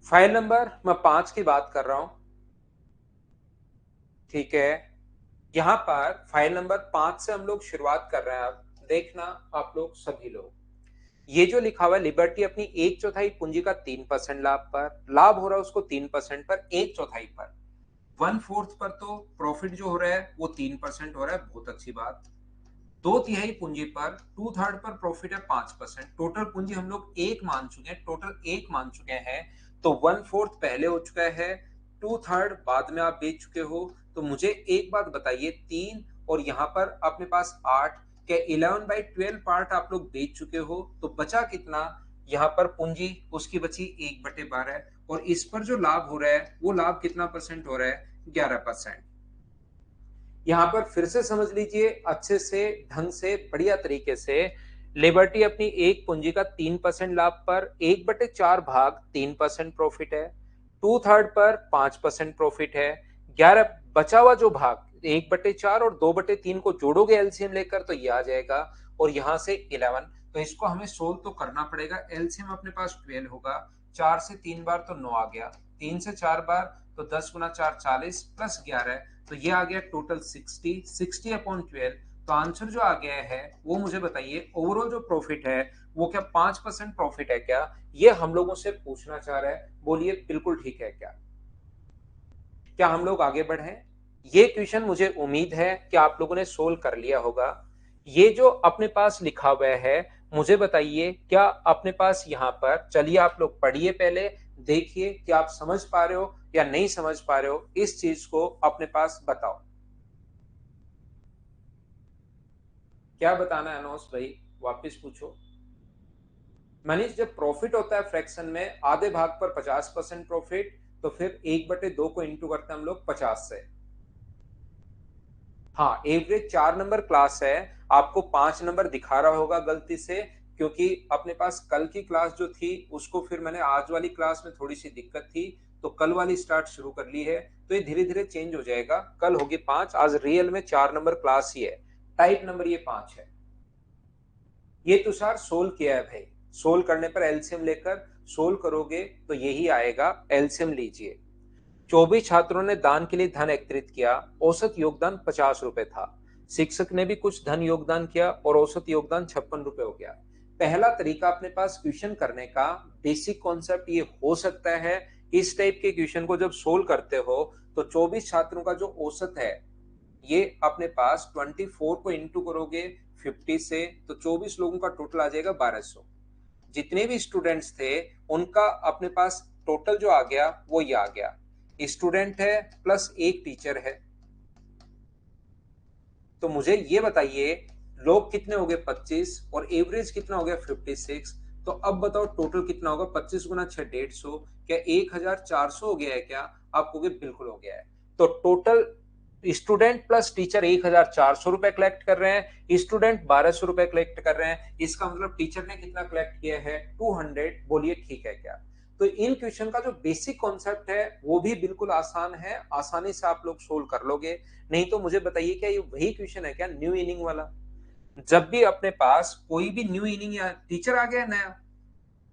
फाइल नंबर मैं 5 की बात कर रहा हूं, ठीक है। यहां पर फाइल नंबर 5 से हम लोग शुरुआत कर रहे हैं। अब देखना आप लोग सभी लोग, ये जो लिखा हुआ है लिबर्टी अपनी 1/4 पूंजी का 3% लाभ पर, लाभ हो रहा है उसको 3% पर, 1/4 पर, 1/4 पर तो प्रॉफिट जो हो रहा है वो 3% हो रहा है, बहुत अच्छी बात। 2/3 पूंजी पर, 2/3 पर प्रॉफिट है 5%, टोटल पूंजी हम लोग एक मान चुके हैं, टोटल एक मान चुके हैं। तो 1/4 पहले हो चुका है, 2/3 बाद में आप बेच चुके हो। तो मुझे एक बात बताइए, 3 और यहाँ पर अपने पास 8, क्या 11/12 पार्ट आप लोग बेच चुके हो? तो बचा कितना? यहाँ पर पूंजी उसकी बची 1/12, और इस पर जो लाभ हो रहा है वो लाभ कितना परसेंट हो रहा है? 11%। यहां पर फिर से समझ लीजिए अच्छे से, ढंग से, बढ़िया तरीके से। लिबर्टी अपनी एक पूंजी का 3% लाभ पर 1/4 भाग 3% प्रॉफिट है, 2/3 पर 5% प्रॉफिट है, 11 बचा हुआ जो भाग 1/4 और 2/3 को जोड़ोगे एलसीएम लेकर तो ये आ जाएगा, और यहां से 11। तो इसको हमें सोल्व तो करना पड़ेगा। एलसीएम अपने पास 12 होगा, 4 से 3 बार तो 9 आ गया, 3 से 4 बार तो 10 गुना 4 40 प्लस 11, तो ये आ गया टोटल 60/12। तो आंसर जो आ गया है वो मुझे बताइए, ओवरऑल जो प्रॉफिट है वो क्या 5% प्रॉफिट है क्या? ये हम लोगों से पूछना चाह रहा है। बोलिए बिल्कुल ठीक है क्या? क्या हम लोग आगे बढ़े? ये क्वेश्चन मुझे उम्मीद है कि आप लोगों ने सोल्व कर लिया होगा। ये जो अपने पास लिखा हुआ है मुझे बताइए, क्या अपने पास यहाँ पर, चलिए आप लोग पढ़िए पहले, देखिए कि आप समझ पा रहे हो या नहीं समझ पा रहे हो, इस चीज को अपने पास बताओ। क्या बताना है अनोस भाई? वापस पूछो। मनीष, जब प्रॉफिट होता है फ्रैक्शन में आधे भाग पर 50% प्रॉफिट, तो फिर 1/2 को इंटू करते हैं हम लोग 50 से। हाँ, एवरेज 4 नंबर क्लास है, आपको 5 नंबर दिखा रहा होगा गलती से, क्योंकि अपने पास कल की क्लास जो थी उसको फिर मैंने आज वाली क्लास में थोड़ी सी दिक्कत थी तो कल वाली स्टार्ट शुरू कर ली है। तो ये धीरे धीरे चेंज हो जाएगा, कल होगी 5, आज रियल में 4 नंबर क्लास ही है। टाइप नंबर ये 5 है। ये तुषार सोल्व किया है भाई, सोल्व करने पर एलसीएम लेकर सोल्व करोगे तो यही आएगा, एलसीएम लीजिए। 24 छात्रों ने दान के लिए धन एकत्रित किया, औसत योगदान 50 रुपए था। शिक्षक ने भी कुछ धन योगदान किया और औसत योगदान 56 रुपए हो गया। पहला तरीका अपने पास क्वेश्चन करने का बेसिक कॉन्सेप्ट ये हो सकता है, इस टाइप के क्वेश्चन को जब सोल्व करते हो तो 24 छात्रों का जो औसत है ये अपने पास 24 को इंटू करोगे 50 से तो 24 लोगों का टोटल आ जाएगा 1200। जितने भी स्टूडेंट्स थे उनका अपने पास टोटल जो आ गया वो ये आ गया। स्टूडेंट है प्लस एक टीचर है, तो मुझे ये बताइए लोग कितने हो गए 25 और एवरेज कितना हो गया 56। तो अब बताओ टोटल कितना होगा, 25 गुना 6 150, क्या 1400 हो गया है क्या? आप कहोगे बिल्कुल हो गया है। तो टोटल स्टूडेंट प्लस टीचर 1400 रुपए कलेक्ट कर रहे हैं, स्टूडेंट 1200 रुपए कलेक्ट कर रहे हैं, इसका मतलब टीचर ने कितना कलेक्ट किया है 200। बोलिए ठीक है क्या? तो इन क्वेश्चन का जो बेसिक कॉन्सेप्ट है वो भी बिल्कुल आसान है, आसानी से आप लोग सोल्व कर लोगे। नहीं तो मुझे बताइए क्या ये वही क्वेश्चन है क्या न्यू इनिंग वाला? जब भी अपने पास कोई भी न्यू इनिंग या टीचर आ गया नया,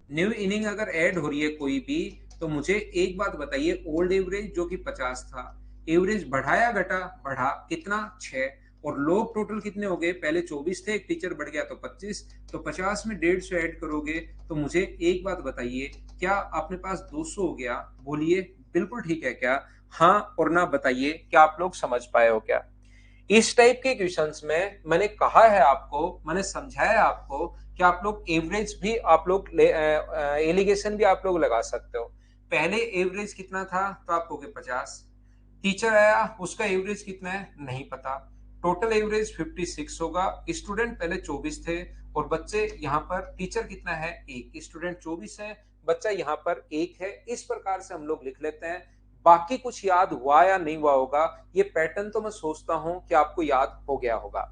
न्यू इनिंग अगर ऐड हो रही है कोई भी, तो मुझे एक बात बताइए, ओल्ड एवरेज जो कि 50 था, एवरेज बढ़ाया घटा? बढ़ा कितना 6, और लोग टोटल कितने हो गए, पहले 24 थे, एक टीचर बढ़ गया तो 25, तो 50 में 150 ऐड करोगे तो मुझे एक बात बताइए क्या अपने पास 200 हो गया? बोलिए बिल्कुल ठीक है क्या? हाँ और ना बताइए क्या आप लोग समझ पाए हो क्या? इस टाइप के क्वेश्चंस में मैंने कहा है आपको, मैंने समझाया है आपको कि आप लोग एवरेज भी आप लोग एलिगेशन भी आप लोग लगा सकते हो। पहले एवरेज कितना था तो आप कहोगे 50, टीचर आया उसका एवरेज कितना है नहीं पता, टोटल एवरेज 56 होगा। स्टूडेंट पहले 24 थे और बच्चे यहाँ पर टीचर कितना है एक, स्टूडेंट 24 है, बच्चा यहाँ पर एक है। इस प्रकार से हम लोग लिख लेते हैं। बाकी कुछ याद हुआ या नहीं हुआ होगा, ये पैटर्न तो मैं सोचता हूं कि आपको याद हो गया होगा।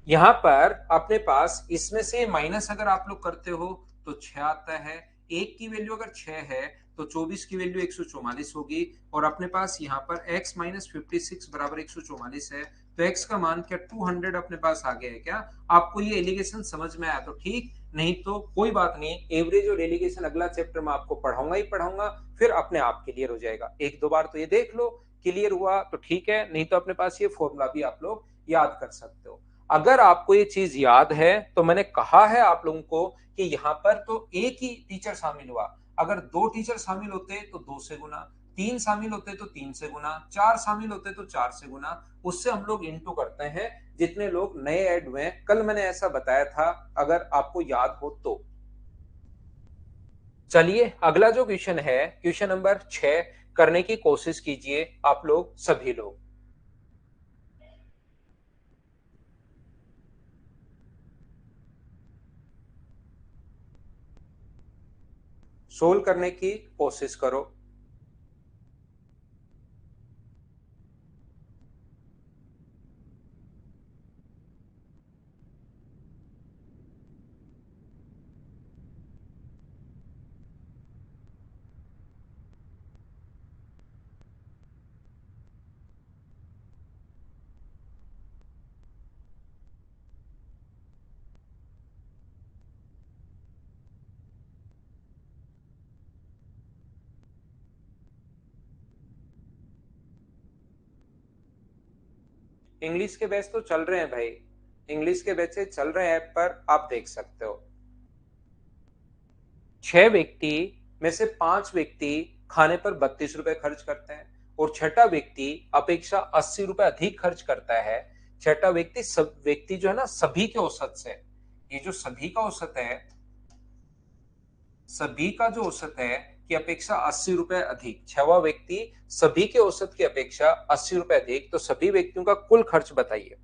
यहां पर अपने पास इसमें से माइनस अगर आप लोग करते हो तो 6 आता है, एक की वैल्यू अगर 6 है तो 24 की वैल्यू 144 होगी, और अपने पास यहाँ पर x माइनस 56 बराबर 144 है, तो x का मान क्या 200 अपने पास आ गया है क्या? आपको ये एलिगेशन समझ में आया तो ठीक, नहीं तो कोई बात नहीं, एवरेज और एलिगेशन अगला चैप्टर में आपको पढ़ाऊंगा ही पढ़ाऊंगा, फिर अपने आप क्लियर हो जाएगा। एक दो बार तो ये देख लो, क्लियर हुआ तो ठीक है, नहीं तो अपने पास ये फॉर्मूला भी आप लोग याद कर सकते हो। अगर आपको ये चीज याद है तो मैंने कहा है आप लोगों को कि यहाँ पर तो एक ही टीचर शामिल हुआ, अगर दो टीचर शामिल होते तो दो से गुना, तीन शामिल होते तो तीन से गुना, चार शामिल होते तो चार से गुना, उससे हम लोग इंटू करते हैं जितने लोग नए ऐड हुए। कल मैंने ऐसा बताया था, अगर आपको याद हो तो। चलिए अगला जो क्वेश्चन है क्वेश्चन नंबर 6 करने की कोशिश कीजिए आप लोग सभी लोग। सोल्व करने की कोशिश करो। इंग्लिश के बैच तो चल रहे हैं भाई, इंग्लिश के बैच चल रहे हैं, पर आप देख सकते हो 6 व्यक्ति में से 5 व्यक्ति खाने पर 32 रुपए खर्च करते हैं और छठा व्यक्ति अपेक्षा 80 रुपए अधिक खर्च करता है। छठा व्यक्ति सब व्यक्ति जो है ना सभी के औसत से, ये जो सभी का औसत है, सभी का जो औसत है की अपेक्षा 80 रुपए अधिक, छवा व्यक्ति सभी के औसत की अपेक्षा 80 रुपए अधिक, तो सभी व्यक्तियों का कुल खर्च बताइए।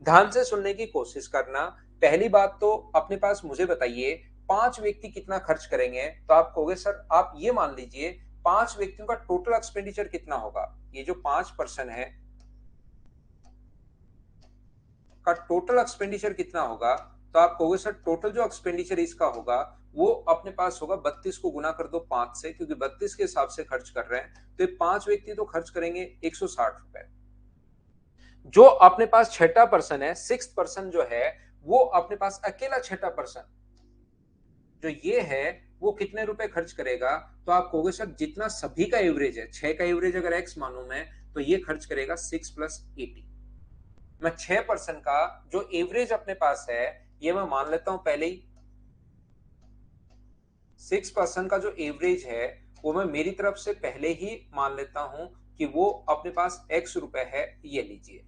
ध्यान से सुनने की कोशिश करना। पहली बात तो अपने पास मुझे बताइए 5 व्यक्ति कितना खर्च करेंगे, तो आप कहोगे सर आप ये मान लीजिए 5 व्यक्तियों का टोटल एक्सपेंडिचर कितना होगा, ये जो 5% है का टोटल एक्सपेंडिचर कितना होगा, तो आप कहोगे सर टोटल जो एक्सपेंडिचर इसका होगा वो अपने पास होगा 32 को गुना कर दो 5 से, क्योंकि 32 के हिसाब से खर्च कर रहे हैं, तो ये 5 व्यक्ति तो खर्च करेंगे 160 रुपए। जो अपने पास छठा पर्सन है, सिक्स पर्सन जो है, वो अपने पास अकेला छठा पर्सन जो ये है वो कितने रुपए खर्च करेगा? तो आप कहोगे सर जितना सभी का एवरेज है, 6 का एवरेज अगर x मानूं मैं, तो ये खर्च करेगा 6 प्लस 80। मैं 6% का जो एवरेज अपने पास है ये मैं मान लेता हूं पहले ही। 6% का जो एवरेज है वो मैं मेरी तरफ से पहले ही मान लेता हूं कि वो अपने पास x रुपए है। ये लीजिए,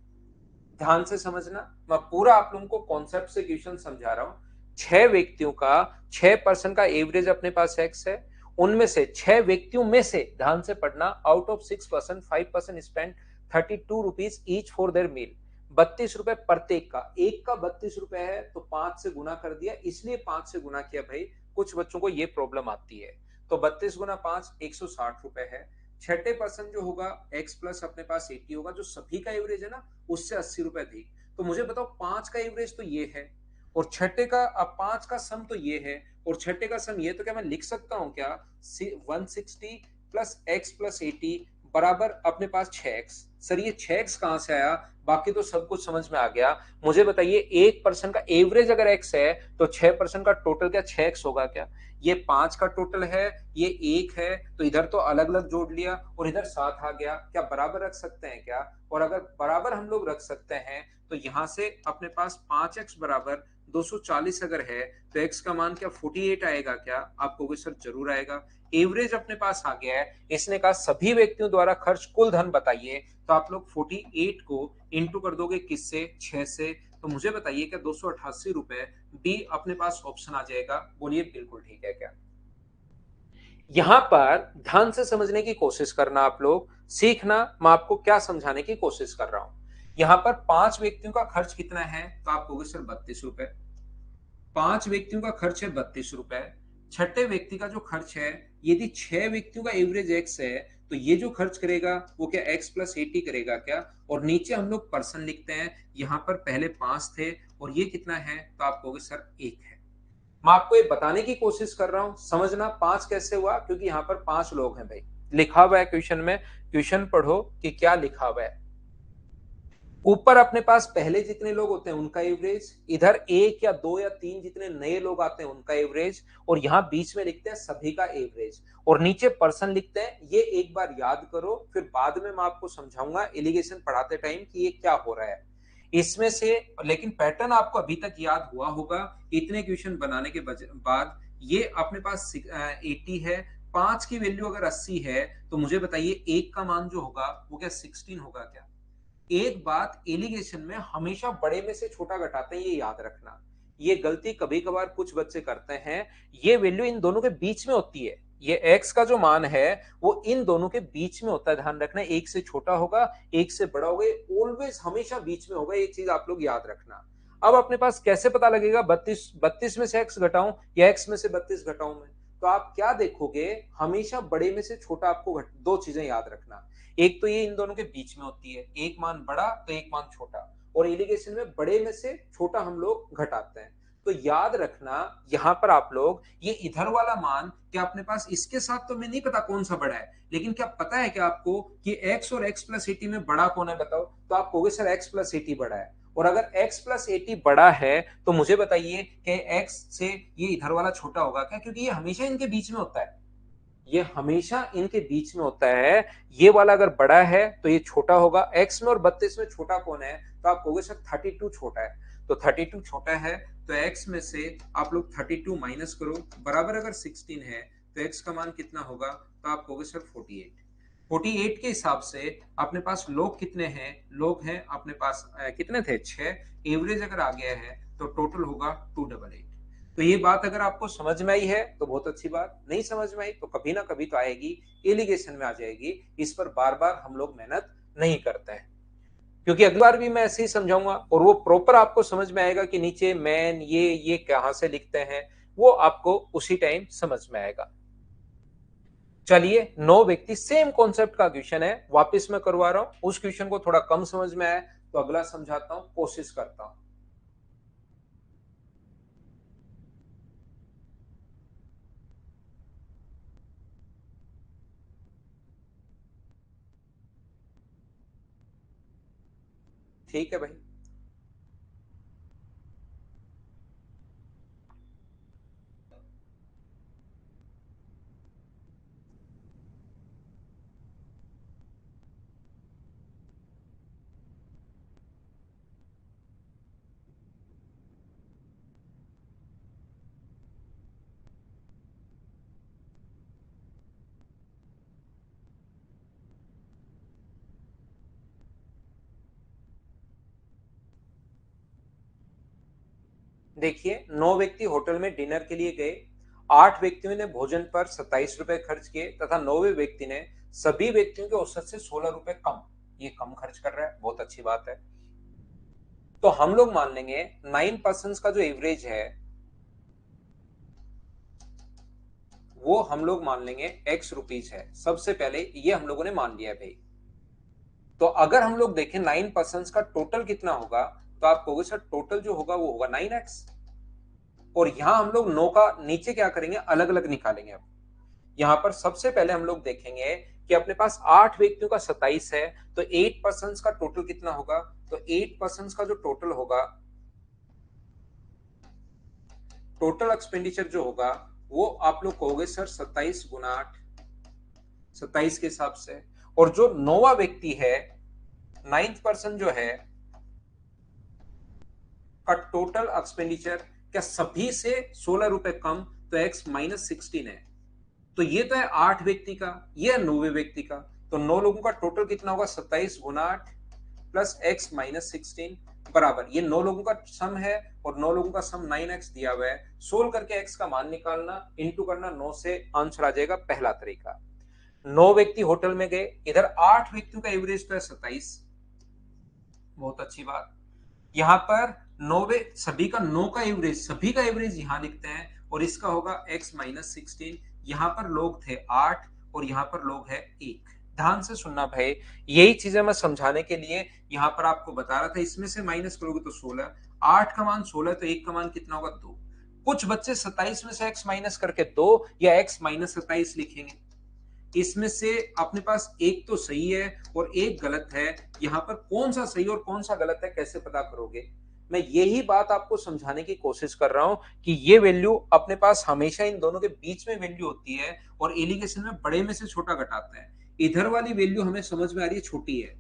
ध्यान से समझना, मैं पूरा आप लोगों को कॉन्सेप्ट से क्वेश्चन समझा रहा हूं। 6 व्यक्तियों का 6% का एवरेज अपने पास x है। उनमें से 6 व्यक्तियों में से, ध्यान से पढ़ना, out of 6% 5% spend 32 rupees each for their meal. 32 रुपए प्रत्येक का, एक का 32 रुपए है तो 5 से गुना कर दिया, इसलिए 5 से गुना किया भाई। कुछ बच्चों को ये प्रॉब्लम आती है। तो 32 गुना 5 160 रुपए है। छठे पर्सन जो होगा x प्लस अपने पास 80 होगा, जो सभी का एवरेज है ना, उससे 80 रुपए अधिक। तो मुझे बताओ 5 का एवरेज तो ये है और छठे का, अब 5 का सम तो ये है और छठे का सम ये, तो क्या मैं लिख सकता हूं क्या 160 प्लस x प्लस 80 बराबर अपने पास 6x। सर ये 6x कहां से आया? बाकी तो सब कुछ समझ में आ गया। मुझे बताइए 1% का एवरेज अगर x है तो 6% का टोटल क्या 6x होगा क्या? ये 5 का टोटल है, ये 1 है, तो इधर तो अलग अलग जोड़ लिया और इधर 7 आ गया। क्या बराबर रख सकते हैं क्या? और अगर बराबर हम लोग रख सकते हैं तो यहां से अपने पास 5x बराबर 240 अगर है तो x का मान क्या 48 आएगा क्या? आपको सर जरूर आएगा। एवरेज अपने पास आ गया है। इसने कहा सभी व्यक्तियों द्वारा खर्च कुल धन बताइए, तो आप लोग 48 को इंटू कर दोगे किससे? 6 से। तो मुझे बताइए क्या 288 रुपए डी अपने पास ऑप्शन आ जाएगा? बोलिए बिल्कुल ठीक है क्या? यहां पर ध्यान से समझने की कोशिश करना, आप लोग सीखना मैं आपको क्या समझाने की कोशिश कर रहा हूं। यहां पर 5 व्यक्तियों का खर्च कितना है? तो आप कहोगे सर 32 रुपए। 5 व्यक्तियों का खर्च है 32 रुपए। छठे व्यक्ति का जो खर्च है, यदि 6 व्यक्तियों का एवरेज एक्स है तो ये जो खर्च करेगा वो क्या एक्स प्लस 80 करेगा क्या? और नीचे हम लोग पर्सन लिखते हैं, यहां पर पहले 5 थे और ये कितना है? तो आप कहोगे सर 1 है। मैं आपको ये बताने की कोशिश कर रहा हूं, समझना 5 कैसे हुआ, क्योंकि यहां पर 5 लोग हैं भाई। लिखा हुआ है क्वेश्चन में, क्वेश्चन पढ़ो कि क्या लिखा हुआ है। ऊपर अपने पास पहले जितने लोग होते हैं उनका एवरेज, इधर एक या दो या तीन जितने नए लोग आते हैं उनका एवरेज, और यहां बीच में लिखते हैं सभी का एवरेज, और नीचे पर्सन लिखते हैं। ये एक बार याद करो, फिर बाद में मैं आपको समझाऊंगा एलिगेशन पढ़ाते टाइम कि ये क्या हो रहा है इसमें से। लेकिन पैटर्न आपको अभी तक याद हुआ होगा इतने क्वेश्चन बनाने के बाद। ये अपने पास 80 है, 5 की वैल्यू अगर 80 है तो मुझे बताइए एक का मान जो होगा वो क्या 16 होगा क्या? एक बात, एलिगेशन में हमेशा बड़े में से छोटा घटाते हैं, ये याद रखना। ये गलती कभी कभार कुछ बच्चे करते हैं। ये वैल्यू इन दोनों के बीच में होती है। ये x का जो मान है वो इन दोनों के बीच में होता है, ध्यान रखना। एक से छोटा होगा, एक से बड़ा होगा, ऑलवेज हमेशा बीच में होगा। एक चीज आप लोग याद रखना। अब अपने पास कैसे पता लगेगा 32 में से x घटाऊं या x में से 32 घटाऊं मैं? तो आप क्या देखोगे, हमेशा बड़े में से छोटा आपको दो चीजें याद रखना। एक तो ये इन दोनों के बीच में होती है, एक मान बड़ा तो एक मान छोटा, और एलिगेशन में बड़े में से छोटा हम लोग घटाते हैं। तो याद रखना यहां पर आप लोग ये इधर वाला मान क्या अपने पास, इसके साथ तो मैं नहीं पता कौन सा बड़ा है, लेकिन क्या पता है क्या आपको कि x और x प्लस 80 में बड़ा कौन है? बताओ। तो आप कहोगे सर x प्लस 80 बड़ा है। और अगर x प्लस 80 बड़ा है तो मुझे बताइए कि x से ये इधर वाला छोटा होगा क्या? क्योंकि ये हमेशा इनके बीच में होता है, ये हमेशा इनके बीच में होता है। ये वाला अगर बड़ा है तो ये छोटा होगा। x में और 32 में छोटा कौन है? तो आप कहोगे सर 32 छोटा है। तो 32 छोटा है तो x में से आप लोग 32 माइनस करो, बराबर अगर 16 है तो x का मान कितना होगा? तो आप कहोगे सर 48। 48 के हिसाब से अपने पास लोग कितने हैं? लोग हैं अपने पास कितने थे? 6। एवरेज अगर आ गया है तो टोटल होगा 288। तो ये बात अगर आपको समझ में आई है तो बहुत अच्छी बात, नहीं समझ में आई तो कभी ना कभी तो आएगी, एलिगेशन में आ जाएगी। इस पर बार बार हम लोग मेहनत नहीं करते हैं, क्योंकि अगली बार भी मैं ऐसे ही समझाऊंगा और वो प्रॉपर आपको समझ में आएगा कि नीचे मैन ये कहां से लिखते हैं, वो आपको उसी टाइम समझ में आएगा। चलिए 9 व्यक्ति, सेम कॉन्सेप्ट का क्वेश्चन है, वापस मैं करवा रहा हूं। उस क्वेश्चन को थोड़ा कम समझ में आया तो अगला समझाता हूं, कोशिश करता हूं। ठीक है भाई। देखिए 9 व्यक्ति होटल में डिनर के लिए गए। 8 व्यक्तियों ने भोजन पर 27 रुपए खर्च किए तथा 9वें व्यक्ति ने सभी व्यक्तियों के औसत से 16 रुपए कम। ये कम खर्च कर रहा है, बहुत अच्छी बात है। तो हम लोग मान लेंगे 9 पर्सन का जो एवरेज है वो हम लोग मान लेंगे x रुपीज है। सबसे पहले ये हम लोगों ने मान लिया है भाई। तो अगर हम लोग देखें 9 पर्सन का टोटल कितना होगा, तो आप कहोगे सर टोटल जो होगा वो होगा 9x। और यहां हम लोग 9 का नीचे क्या करेंगे, अलग अलग निकालेंगे। अब यहां पर सबसे पहले हम लोग देखेंगे कि अपने पास 8 व्यक्तियों का 27 है, तो 8 पर्सन का टोटल कितना होगा। तो 8 पर्सन का जो टोटल होगा, टोटल एक्सपेंडिचर जो होगा वो आप लोग कहोगे सर 27 गुना 8, 27 के हिसाब से। और जो 9वां व्यक्ति है, 9th पर्सन जो है का टोटल एक्सपेंडिचर क्या सभी से 16 रुपए कम, तो x माइनस 16 है। तो ये तो है 8 व्यक्ति का, ये है 9वें व्यक्ति का। तो 9 लोगों का टोटल कितना होगा, 27 गुना 8 प्लस x माइनस 16 बराबर, ये 9 लोगों का सम है और 9 लोगों का सम 9x दिया हुआ है। सोल्व करके x का मान निकालना, इंटू करना 9 से, आंसर आ जाएगा पहला तरीका। 9 व्यक्ति होटल में गए, इधर 8 व्यक्तियों का एवरेज तो है 27, बहुत अच्छी बात। यहां पर 9 सभी का 9 का एवरेज, सभी का एवरेज यहां लिखते हैं और इसका होगा x माइनस 16। यहां पर लोग थे 8 और यहां पर लोग है 1। ध्यान से सुनना भाई, यही चीजें मैं समझाने के लिए यहां पर आपको बता रहा था। इसमें से माइनस करोगे तो 16, 8 का मान 16 तो 1 का मान कितना होगा 2। कुछ बच्चे 27 में से x माइनस करके 2 या x माइनस 27 लिखेंगे। इसमें से अपने पास एक तो सही है और एक गलत है। यहां पर कौन सा सही और कौन सा गलत है कैसे पता करोगे, मैं यही बात आपको समझाने की कोशिश कर रहा हूं कि ये वैल्यू अपने पास हमेशा इन दोनों के बीच में वैल्यू होती है और एलिगेशन में बड़े में से छोटा घटाता है। इधर वाली वैल्यू हमें समझ में आ रही है छोटी है,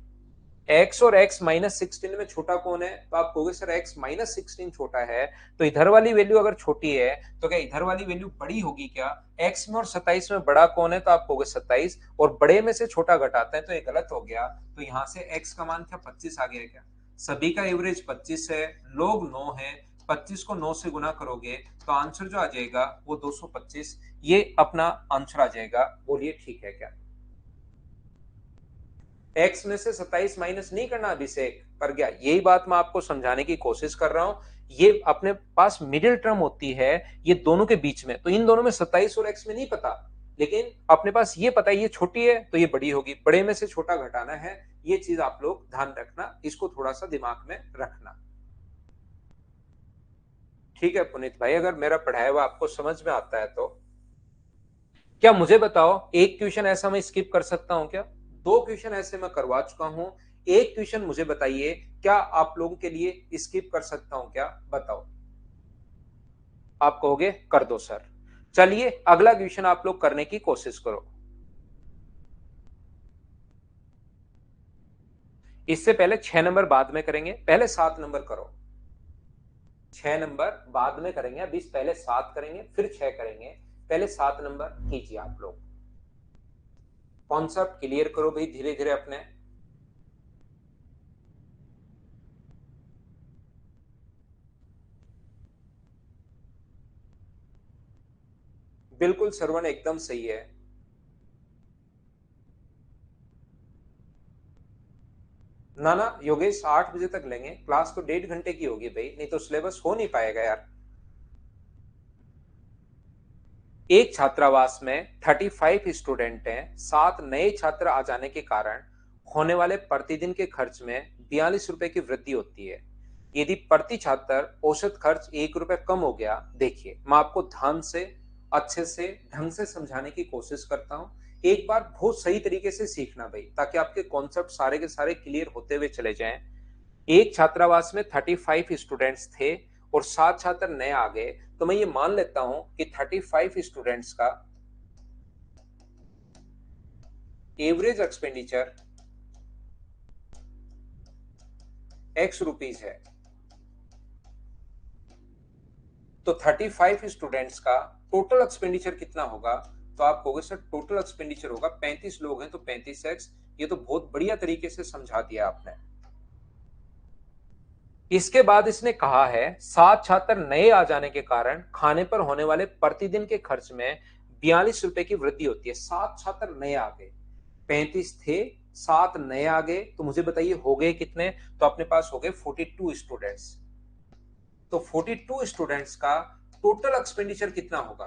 x और x माइनस 16 में छोटा कौन है, तो आप कहोगे सर x माइनस 16 छोटा है। तो इधर वाली वैल्यू अगर छोटी है तो क्या इधर वाली वैल्यू बड़ी होगी क्या। x में और 27 में बड़ा कौन है, तो आप कहोगे 27 और बड़े में से छोटा घटाता है, तो ये गलत हो गया। तो यहां से x का मान क्या 25 आ गया क्या। सभी का एवरेज 25 है, लोग 9 है, 25 को 9 से गुना करोगे तो आंसर जो आ जाएगा वो 225। ये अपना आंसर आ जाएगा। बोलिए ठीक है क्या। x में से 27 माइनस नहीं करना अभिषेक, पर गया, यही बात मैं आपको समझाने की कोशिश कर रहा हूं। ये अपने पास मिडिल टर्म होती है, ये दोनों के बीच में, तो इन दोनों में 27 और x में नहीं पता, लेकिन अपने पास ये पता है ये छोटी है तो ये बड़ी होगी, बड़े में से छोटा घटाना है। ये चीज आप लोग ध्यान रखना, इसको थोड़ा सा दिमाग में रखना। ठीक है पुनीत भाई, अगर मेरा पढ़ाया हुआ आपको समझ में आता है तो क्या मुझे बताओ, एक क्वेश्चन ऐसा मैं स्किप कर सकता हूं क्या। 2 क्वेश्चन ऐसे मैं करवा चुका हूं, एक क्वेश्चन मुझे बताइए क्या आप लोगों के लिए स्किप कर सकता हूं क्या, बताओ। आप कहोगे कर दो सर। चलिए अगला क्वेश्चन आप लोग करने की कोशिश करो। इससे पहले 6 नंबर बाद में करेंगे, पहले 7 नंबर करो। 6 नंबर बाद में करेंगे, अभी पहले 7 करेंगे फिर 6 करेंगे। पहले 7 नंबर कीजिए आप लोग। कॉन्सेप्ट क्लियर करो भाई धीरे धीरे अपने। बिल्कुल श्रवण एकदम सही है। ना ना योगेश, 8 बजे तक लेंगे क्लास, तो 1.5 घंटे की होगी भाई, नहीं तो सिलेबस हो नहीं पाएगा यार। एक छात्रावास में 35 स्टूडेंट हैं, 7 नए छात्र आ जाने के कारण होने वाले प्रतिदिन के खर्च में 42 रुपए की वृद्धि होती है। यदि प्रति छात्र औसत खर्च 1 रुपए कम हो गया, देखिए मैं आपको ध्यान से, अच्छे से, ढंग से समझाने की कोशिश करता हूं। एक बार बहुत सही तरीके से सीखना भाई, ताकि आपके कॉन्सेप्ट सारे के सारे क्लियर होते हुए चले जाएं। एक छात्रावास में 35 स्टूडेंट्स थे और 7 छात्र नए आ गए, तो मैं ये मान लेता हूं कि 35 स्टूडेंट्स का एवरेज एक्सपेंडिचर x रुपीज है। तो 35 स्टूडेंट्स का टोटल एक्सपेंडिचर कितना होगा, तो आप कहोगे सर टोटल एक्सपेंडिचर होगा, 35 लोग हैं तो 35x। ये तो बहुत बढ़िया तरीके से समझा दिया आपने। इसके बाद इसने कहा है 7 छात्र नए आ जाने के कारण खाने पर होने वाले प्रतिदिन के खर्च में 42 रुपए की वृद्धि होती है। 7 छात्र नए आ गए, 35 थे, 7 नए आ गए, तो मुझे बताइए हो गए कितने? तो अपने पास हो गए 42 स्टूडेंट्स। तो 42 स्टूडेंट्स का टोटल एक्सपेंडिचर कितना होगा?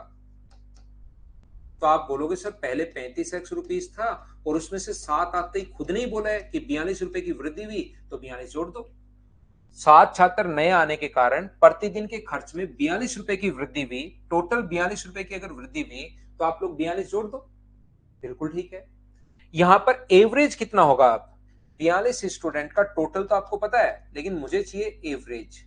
तो आप बोलोगे सर पहले 35 रुपीज था और उसमें से 7 आते ही खुद नहीं बोला है कि 42 रुपए की वृद्धि हुई, तो 42 जोड़ दो। 7 छात्र नए आने के कारण प्रतिदिन के खर्च में 42 रुपए की वृद्धि हुई, टोटल 42 रुपए की अगर वृद्धि हुई तो आप लोग 42 जोड़ दो। बिल्कुल ठीक है। यहां पर एवरेज कितना होगा? आप 42 स्टूडेंट का टोटल तो आपको पता है, लेकिन मुझे चाहिए एवरेज।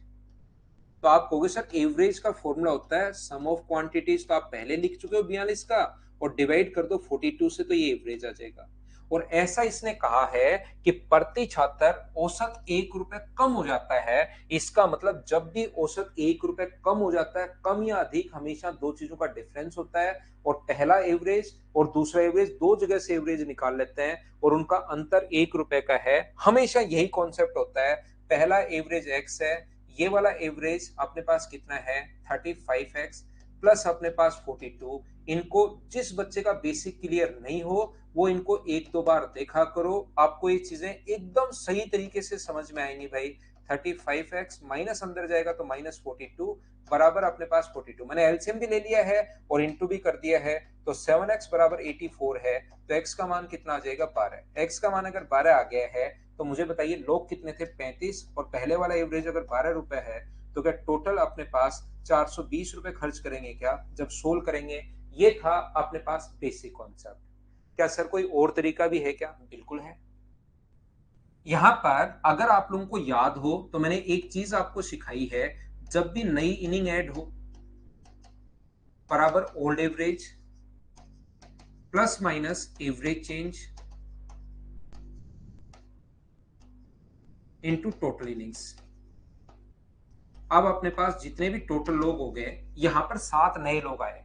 तो आप कहोगे सर एवरेज का फॉर्मूला होता है सम ऑफ क्वांटिटीज, तो आप पहले लिख चुके हो 42 का, और डिवाइड कर दो 42 से, तो ये एवरेज आ जाएगा। और ऐसा इसने कहा है कि प्रति छात्र औसत 1 रुपए कम हो जाता है। इसका मतलब जब भी औसत 1 रुपए कम हो जाता है, कम या अधिक हमेशा दो चीजों का डिफरेंस होता है, और पहला एवरेज और दूसरा एवरेज दो जगह से एवरेज निकाल लेते हैं और उनका अंतर 1 रुपए का है। हमेशा यही कॉन्सेप्ट होता है। पहला एवरेज एक्स है, ये वाला एवरेज अपने पास कितना है 35x प्लस अपने पास 42। इनको जिस बच्चे का बेसिक क्लियर नहीं हो वो इनको एक दो बार देखा करो, आपको ये चीजें एकदम सही तरीके से समझ में आएंगी भाई। 35x माइनस अंदर जाएगा तो माइनस 42 बराबर अपने पास 42। मैंने एलसीएम भी ले लिया है और इंटू भी कर दिया है, तो 7x बराबर 84 है। तो x का मान कितना आ जाएगा 12। x का मान अगर 12 आ गया है तो मुझे बताइए लोग कितने थे 35, और पहले वाला एवरेज अगर 12 रुपए है तो क्या टोटल अपने पास 420 रुपए खर्च करेंगे क्या जब सोल्व करेंगे? ये था अपने पास बेसिक कॉन्सेप्ट। क्या सर कोई और तरीका भी है क्या? बिल्कुल है। यहां पर अगर आप लोगों को याद हो तो मैंने एक चीज आपको सिखाई है, जब भी नई इनिंग ऐड हो बराबर old average plus minus average change into total innings. अब अपने पास जितने भी टोटल लोग हो गए, यहां पर 7 नए लोग आए।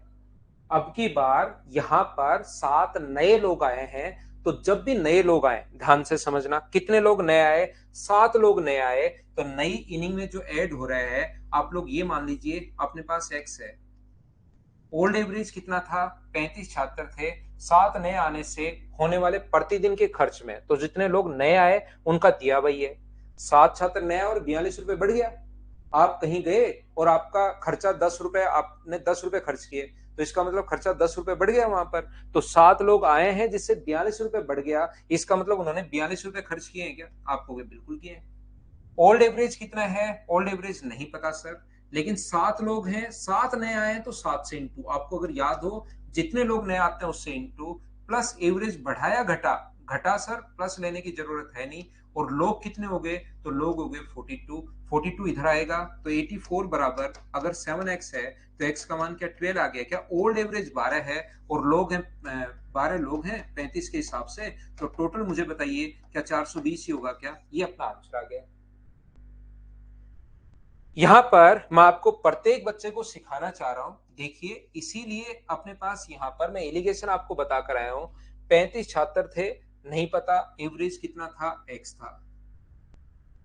अब की बार यहां पर 7 नए लोग आए हैं, तो जब भी नए लोग आए ध्यान से समझना, कितने लोग नए आए? 7 लोग नए आए। तो नई इनिंग में जो ऐड हो रहा है आप लोग ये मान लीजिए अपने पास एक्स है। ओल्ड एवरेज कितना था? 35 छात्र थे। 7 नए आने से होने वाले प्रतिदिन के खर्च में, तो जितने लोग नए आए उनका दिया वही है। 7 छात्र नए और 42 रुपए बढ़ गया। आप कहीं गए और आपका खर्चा 10 रुपए, आपने 10 रुपए खर्च किए, तो इसका मतलब खर्चा 10 रुपए बढ़ गया वहां पर। तो 7 लोग आए हैं जिससे 42 रुपए बढ़ गया, इसका मतलब उन्होंने 42 रुपए खर्च किए हैं क्या? आप कहोगे बिल्कुल किए हैं। ओल्ड एवरेज कितना है? ओल्ड एवरेज नहीं पता सर, लेकिन 7 लोग हैं, 7 नए आए हैं, तो 7 से इंटू, आपको अगर याद हो जितने लोग नए आते हैं उससे इंटू, प्लस एवरेज बढ़ाया घटा, घटा सर प्लस लेने की जरूरत है नहीं। और लोग कितने हो गए? तो लोग हो गए 42। 42 इधर आएगा तो 84 बराबर, अगर 7x है तो x का मान क्या 12 आ गया क्या? ओल्ड एवरेज 12 है और लोग हैं 12 लोग हैं 35 के हिसाब से, तो टोटल मुझे बताइए क्या 420 ही होगा क्या? ये अपना आंसर आ गया। यहां पर मैं आपको प्रत्येक बच्चे को सिखाना चाह रहा हूं, देखिए इसीलिए अपने पास यहां पर मैं एलिगेशन आपको बताकर आया हूं। 35 छात्र थे, नहीं पता एवरेज कितना था, एक्स था।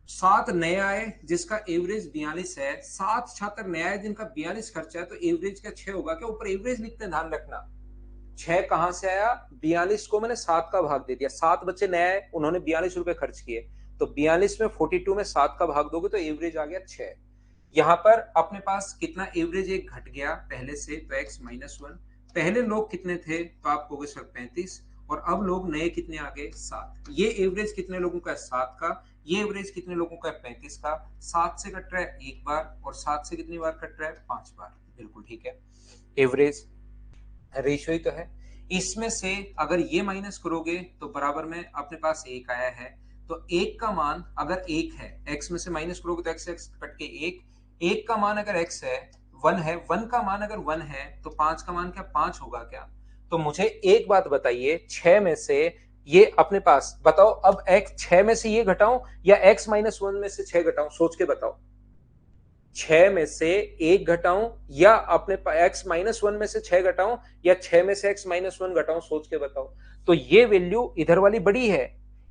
7 नए आए जिसका एवरेज 42 है, 7 छात्र नए आए जिनका 42 खर्चा है, तो एवरेज क्या 6 होगा क्या? ऊपर एवरेज लिखते हैं, ध्यान रखना। 6 कहां से आया? 42 को मैंने 7 का भाग दे दिया। 7 बच्चे नए आए, उन्होंने 42 रुपए खर्च किए, तो 42 में 42 में 7 का भाग दोगे तो एवरेज आ गया 6। यहां पर अपने पास कितना एवरेज एक घट गया पहले से, तो एक्स माइनस 1। पहले लोग कितने थे? तो आप कहोगे सर 35, और अब लोग नए कितने आ गए? 7। ये एवरेज कितने लोगों का है? 7 का। ये एवरेज कितने लोगों का है? 35 का। 7 से कट रहा है एक बार, और 7 से कितनी बार कट रहा है? 5 बार। बिल्कुल ठीक है। एवरेज रेशियो ही तो है। इसमें से अगर ये माइनस करोगे तो बराबर में अपने पास एक आया है, तो एक का मान अगर एक है, एक्स में से माइनस करोगे तो एक्स एक्स कट के एक, एक का मान अगर एक्स है, वन है, वन का मान अगर वन है तो पांच का मान क्या 5 होगा क्या? तो मुझे एक बात बताइए, 6 में से ये अपने पास बताओ, अब एक्स 6 में से ये घटाऊं या एक्स माइनस 1 में से 6 घटाऊं? सोच के बताओ। 6 में से एक घटाऊं या अपने एक्स माइनस 1 में से 6 घटाऊं, या 6 में से एक्स माइनस 1 घटाऊं? सोच के बताओ। तो ये वैल्यू इधर वाली बड़ी है,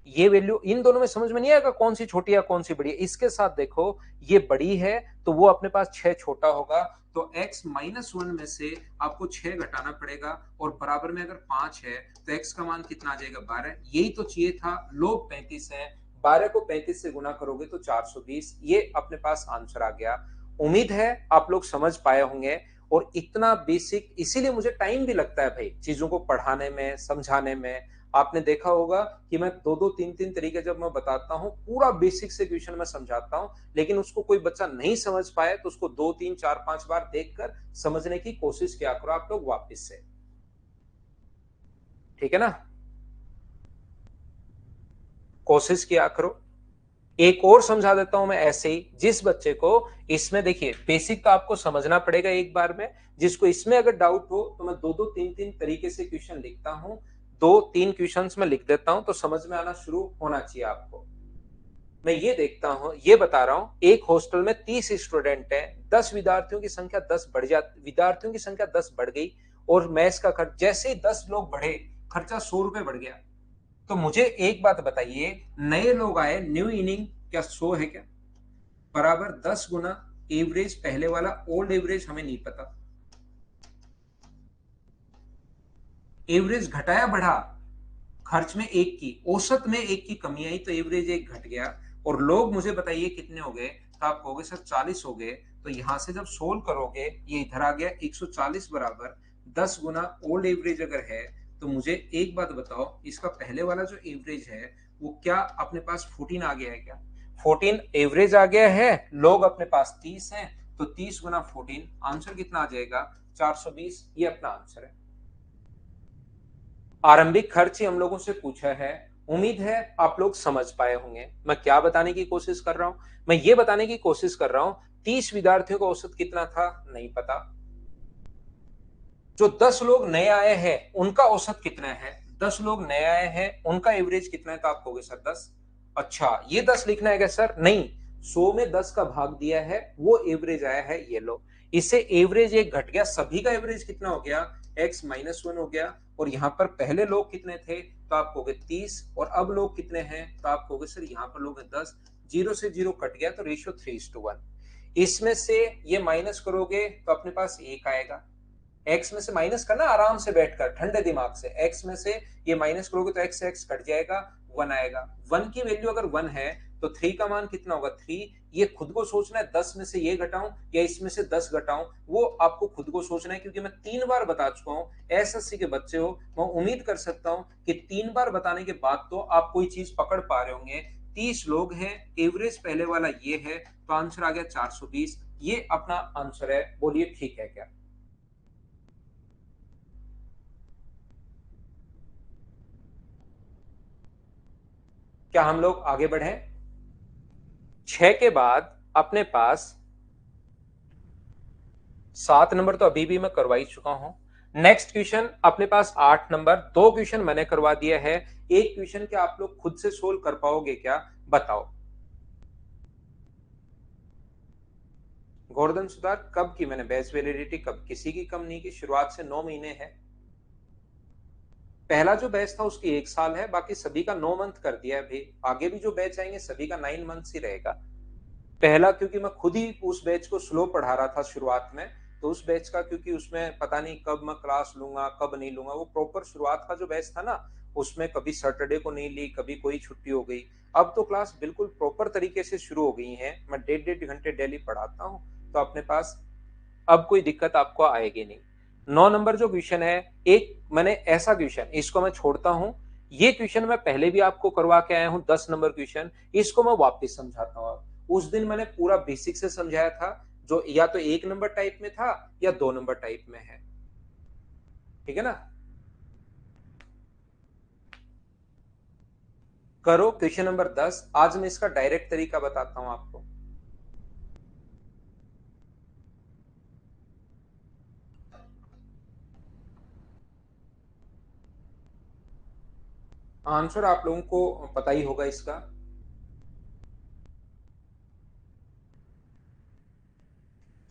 ये वैल्यू इन दोनों में समझ में नहीं आएगा कौन सी छोटी है कौन सी बड़ी है। इसके साथ देखो ये बड़ी है तो वो अपने पास 6 छोटा होगा, तो x -1 में से आपको 6 घटाना पड़ेगा, और बराबर में अगर 5 है तो x का मान कितना आ जाएगा 12। यही तो चाहिए था, लोग 35 है, 12 को 35 से गुना करोगे तो 420। ये अपने पास आंसर आ गया। उम्मीद है आप लोग समझ पाए होंगे। और इतना बेसिक, इसीलिए मुझे टाइम भी लगता है भाई चीजों को पढ़ाने में समझाने में। आपने देखा होगा कि मैं दो दो तीन तीन तरीके जब मैं बताता हूं, पूरा बेसिक से क्वेश्चन में समझाता हूं, लेकिन उसको कोई बच्चा नहीं समझ पाए तो उसको 2 3 4 5 बार देखकर समझने की कोशिश किया करो आप लोग वापस से। ठीक है ना, कोशिश किया करो। एक और समझा देता हूं मैं ऐसे ही, जिस बच्चे को इसमें देखिए बेसिक तो आपको समझना पड़ेगा एक बार में, जिसको इसमें अगर डाउट हो तो मैं दो दो तीन तीन तरीके से क्वेश्चन लिखता हूं, 2 3 क्वेश्चंस में लिख देता हूं तो समझ में आना शुरू होना चाहिए आपको। मैं ये देखता हूं, ये बता रहा हूं, एक हॉस्टल में 30 स्टूडेंट है, 10 विद्यार्थियों की संख्या 10 बढ़ जाती, विद्यार्थियों की संख्या 10 बढ़ गई, और मैस का खर्च जैसे ही 10 लोग बढ़े खर्चा 100 रुपए बढ़ गया। तो मुझे एक बात बताइए, नए लोग आए, न्यू इनिंग क्या 100 है क्या? बराबर 10 गुना एवरेज पहले वाला, ओल्ड एवरेज हमें नहीं पता, एवरेज घटाया बढ़ा, खर्च में एक की, औसत में एक की कमी आई तो एवरेज एक घट गया। और लोग मुझे बताइए कितने हो गए, तो आप कहोगे सर 40 हो गए। तो यहां से जब सोल्व करोगे ये इधर आ गया 140 बराबर 10 गुना ओल्ड एवरेज अगर है, तो मुझे एक बात बताओ, इसका पहले वाला जो एवरेज है वो क्या अपने पास 14 आ गया है क्या? 14 एवरेज आ गया है, लोग अपने पास 30 हैं, तो 30 गुना 14, आंसर कितना आ जाएगा 420। ये अपना आंसर है। आरंभिक खर्च ही हम लोगों से पूछा है। उम्मीद है आप लोग समझ पाए होंगे मैं क्या बताने की कोशिश कर रहा हूं। मैं ये बताने की कोशिश कर रहा हूं 30 विद्यार्थियों का औसत कितना था नहीं पता, जो 10 लोग नए आए हैं उनका औसत कितना है, 10 लोग नए आए हैं उनका एवरेज कितना है, तो आप कहोगे सर 10। अच्छा ये 10 लिखना है क्या सर? नहीं, 100 में 10 का भाग दिया है, वो एवरेज आया है, ये लो। इससे एवरेज एक घट गया, सभी का एवरेज कितना हो गया x-1 हो गया। और यहां पर पहले लोग कितने थे, तो आप कहोगे 30, और अब लोग कितने हैं, तो आप कहोगे सर यहां पर लोग हैं 10, जीरो से जीरो कट गया तो रेशियो 3:1। इसमें से ये माइनस करोगे तो अपने पास एक आएगा, एक्स में से माइनस करना आराम से बैठकर ठंडे दिमाग से, एक्स में से ये माइनस करोगे तो एक्स से एक्स कट जाएगा, 1 आएगा। 1 की वैल्यू अगर 1 है तो 3 का मान कितना होगा 3। ये खुद को सोचना है 10 में से ये घटाऊं या इसमें से 10 घटाऊं, वो आपको खुद को सोचना है, क्योंकि मैं 3 बार बता चुका हूं। एसएससी के बच्चे हो, मैं उम्मीद कर सकता हूं कि 3 बार बताने के बाद तो आप कोई चीज पकड़ पा रहे होंगे। 30 लोग हैं, एवरेज पहले वाला ये है, तो आंसर आ गया 420। ये अपना आंसर है, बोलिए ठीक है क्या? क्या हम लोग आगे बढ़े? 6 के बाद अपने पास 7 नंबर तो अभी भी मैं करवा ही चुका हूं। नेक्स्ट क्वेश्चन अपने पास 8 नंबर, 2 क्वेश्चन मैंने करवा दिया है, एक क्वेश्चन क्या आप लोग खुद से सोल्व कर पाओगे क्या, बताओ। गोवर्धन सुधार कब की मैंने बैच वैलिडिटी, कब किसी की कम नहीं की, शुरुआत से 9 महीने है। पहला जो बैच था उसकी 1 साल है, बाकी सभी का 9 मंथ कर दिया है भाई। आगे भी जो बैच आएंगे सभी का 9 मंथ ही रहेगा। पहला क्योंकि मैं खुद ही उस बैच को स्लो पढ़ा रहा था शुरुआत में, तो उस बैच का क्योंकि उसमें पता नहीं कब मैं क्लास लूंगा कब नहीं लूंगा, वो प्रॉपर शुरुआत का जो बैच था ना, उसमें कभी सैटरडे को नहीं ली, कभी कोई छुट्टी हो गई। अब तो क्लास बिल्कुल प्रॉपर तरीके से शुरू हो गई है, मैं 1.5 1.5 घंटे डेली पढ़ाता हूँ, तो अपने पास अब कोई दिक्कत आपको आएगी नहीं। 9 नंबर जो क्वेश्चन है, एक मैंने ऐसा क्वेश्चन, इसको मैं छोड़ता हूं। ये क्वेश्चन मैं पहले भी आपको करवा के आया हूं, 10 नंबर क्वेश्चन, इसको मैं वापस समझाता हूं। उस दिन मैंने पूरा बेसिक से समझाया था, जो या तो 1 नंबर टाइप में था या 2 नंबर टाइप में है। ठीक है ना, करो क्वेश्चन नंबर 10। आज मैं इसका डायरेक्ट तरीका बताता हूं आपको। आंसर आप लोगों को पता ही होगा इसका।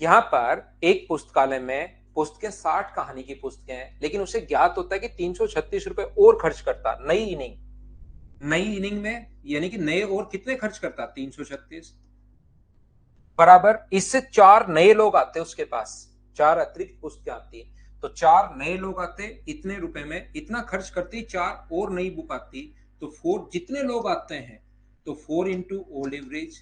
यहाँ पर एक पुस्तकालय में पुस्तकें 60 कहानी की पुस्तकें हैं, लेकिन उसे ज्ञात होता है कि 336 रुपए और खर्च करता, नहीं नहीं, नई इनिंग में यानी कि नए ओवर कितने खर्च करता, 336 बराबर। इससे चार नए लोग आते उसके पास, चार अतिरिक्त पुस्तकें आती, तो चार नए लोग आते इतने रुपए में, इतना खर्च करती, चार और नई बुक आती, तो फोर जितने लोग आते हैं, तो 4 इंटू ओल्ड एवरेज,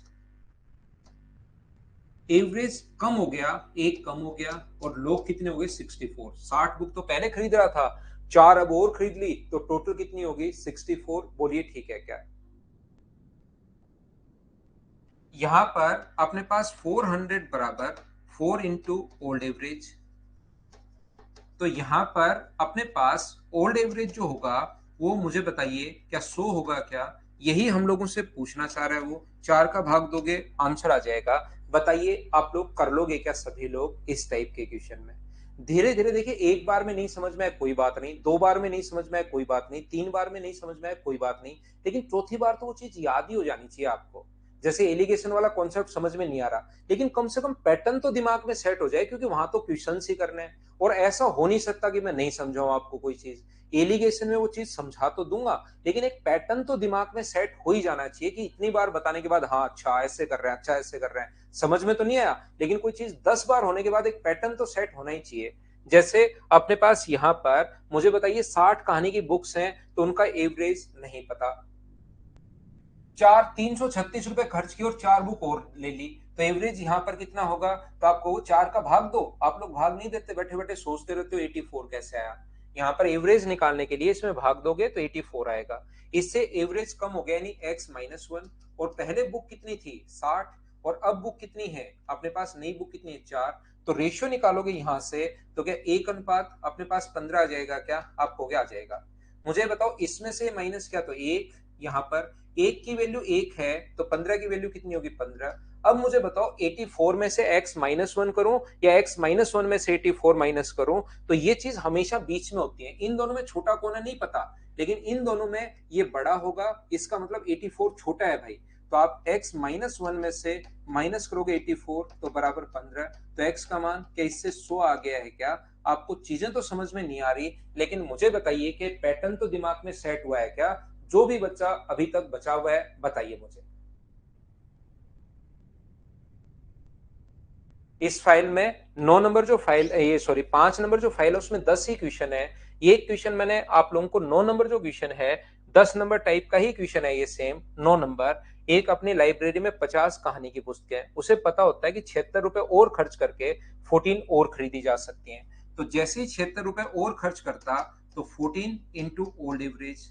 एवरेज कम हो गया, एक कम हो गया, और लोग कितने हो गए 64। 60 बुक तो पहले खरीद रहा था, चार अब और खरीद ली, तो टोटल कितनी होगी 64। बोलिए ठीक है क्या? यहां पर अपने पास 400 बराबर 4 इंटू ओल्ड एवरेज, तो यहां पर अपने पास ओल्ड एवरेज जो होगा वो मुझे बताइए क्या शो होगा क्या? यही हम लोगों से पूछना चाह रहा है वो। चार का भाग दोगे आंसर आ जाएगा। बताइए आप लोग कर लोगे क्या सभी लोग इस टाइप के क्वेश्चन में? धीरे धीरे देखिए, एक बार में नहीं समझ में आए कोई बात नहीं, दो बार में नहीं समझ में आए कोई बात नहीं, तीन बार में नहीं समझ में आए कोई बात नहीं, लेकिन चौथी बार तो वो चीज याद ही हो जानी चाहिए आपको। जैसे एलिगेशन वाला कॉन्सेप्ट समझ में नहीं आ रहा, लेकिन कम से कम पैटर्न तो दिमाग में सेट हो जाए, क्योंकि वहां तो क्वेश्चन ही करने हैं। और ऐसा हो नहीं सकता कि मैं नहीं समझाऊं आपको कोई चीज। एलिगेशन में वो चीज समझा तो दूंगा, लेकिन एक पैटर्न तो दिमाग में सेट हो ही जाना चाहिए कि इतनी बार बताने के बाद हाँ अच्छा ऐसे कर रहे हैं, अच्छा ऐसे कर रहे हैं, समझ में तो नहीं आया, लेकिन कोई चीज 10 बार होने के बाद एक पैटर्न तो सेट होना ही चाहिए। जैसे अपने पास यहाँ पर मुझे बताइए 60 कहानी की बुक्स हैं, तो उनका एवरेज नहीं पता। चार 336 रुपए खर्च किए और चार बुक और ले ली, तो एवरेज यहां पर कितना होगा? तो आपको वो चार का भाग दो, आप लोग भाग नहीं देते, बैठे बैठे सोचते रहते हो 84 कैसे आया। यहाँ पर एवरेज निकालने के लिए इसमें भाग दोगे तो 84 आएगा। इससे एवरेज कम हो गया, यानी x-1। और पहले बुक कितनी थी 60, और अब बुक कितनी है अपने पास, नई बुक कितनी है 4, तो रेशियो निकालोगे यहां से, तो क्या एक अनुपात अपने पास 15 आ जाएगा क्या? आपको क्या आ जाएगा मुझे बताओ, इसमें से माइनस क्या, तो एक, यहाँ पर एक की वैल्यू एक है, तो 15 की वैल्यू कितनी होगी 15। अब मुझे बताओ 84 में से x-1 करूं या x-1 में से 84 माइनस करूं, तो ये चीज हमेशा बीच में होती है। इन दोनों में छोटा कौन है नहीं पता, लेकिन इन दोनों में ये बड़ा होगा, इसका मतलब 84 छोटा है भाई। तो आप x-1 में से माइनस करोगे 84, तो बराबर 15। तो x का मान क्या इससे 100 आ गया है क्या? आपको चीजें तो समझ में नहीं आ रही, लेकिन मुझे बताइए कि पैटर्न तो दिमाग में सेट हुआ है क्या? जो भी बच्चा अभी तक बचा हुआ है बताइए मुझे। इस फाइल में 9 नंबर जो फाइल, ये सॉरी 5 नंबर जो फाइल है उसमें 10 ही क्वेश्चन है। ये क्वेश्चन मैंने आप लोगों को 9 नंबर जो क्वेश्चन है, 10 नंबर टाइप का ही क्वेश्चन है ये सेम 9 नंबर। एक अपनी लाइब्रेरी में 50 कहानी की पुस्तक है, उसे पता होता है कि 76 रुपए और खर्च करके 14 और खरीदी जा सकती हैं। तो जैसे ही 76 रुपए और खर्च करता, तो 14 इंटू ओल्ड एवरेज।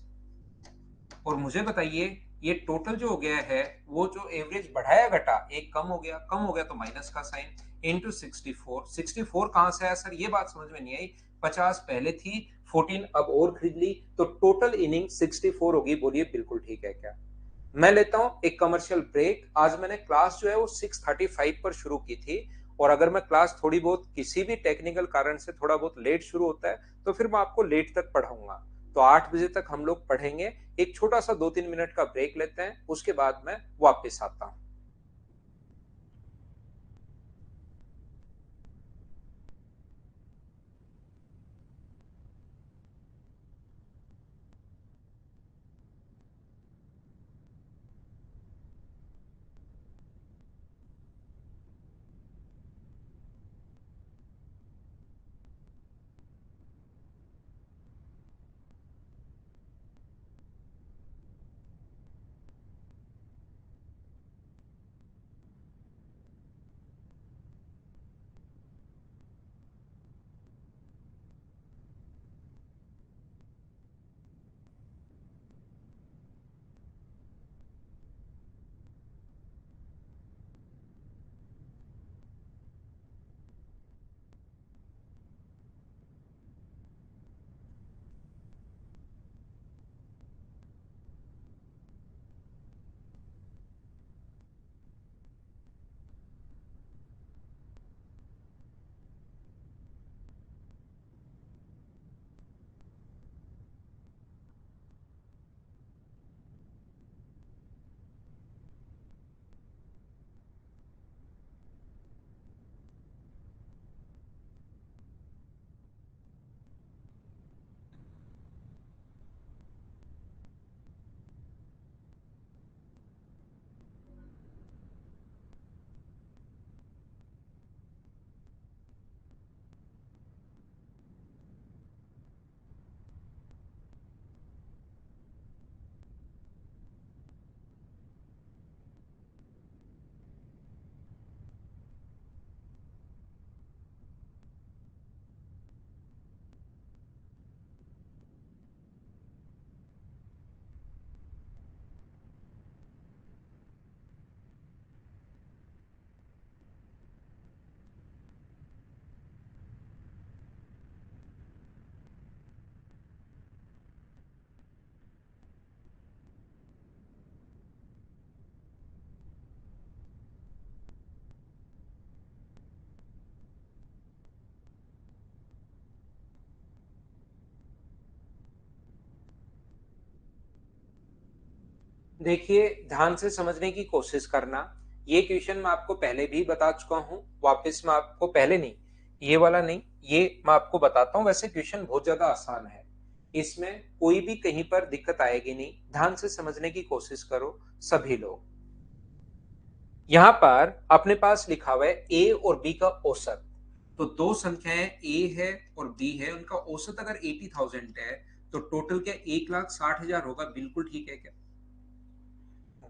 और मुझे बताइए ये टोटल जो हो गया है, वो जो एवरेज बढ़ाया घटा, एक कम हो गया, कम हो गया तो माइनस का साइन, इंटू 64। 64 कहां से आया सर, ये बात समझ में नहीं आई। 50 पहले थी, 14 अब और खरीद ली, तो टोटल इनिंग 64 होगी। बोलिए बिल्कुल ठीक है क्या? मैं लेता हूं एक कमर्शियल ब्रेक। आज मैंने क्लास जो है वो 6:35 पर शुरू की थी, और अगर मैं क्लास थोड़ी बहुत किसी भी टेक्निकल कारण से थोड़ा बहुत लेट शुरू होता है, तो फिर मैं आपको लेट तक पढ़ाऊंगा। तो 8 बजे तक हम लोग पढ़ेंगे। एक छोटा सा 2-3 मिनट का ब्रेक लेते हैं, उसके बाद मैं वापस आता हूं। देखिए, ध्यान से समझने की कोशिश करना। ये क्वेश्चन मैं आपको पहले भी बता चुका हूँ, वापस मैं आपको पहले नहीं, ये वाला नहीं, ये मैं आपको बताता हूँ। वैसे क्वेश्चन बहुत ज्यादा आसान है, इसमें कोई भी कहीं पर दिक्कत आएगी नहीं। ध्यान से समझने की कोशिश करो सभी लोग। यहाँ पर अपने पास लिखा हुआ है ए और बी का औसत। तो दो संख्याएं ए है और बी है, उनका औसत अगर 80,000 है तो टोटल क्या 1,60,000 होगा? बिल्कुल ठीक है क्या?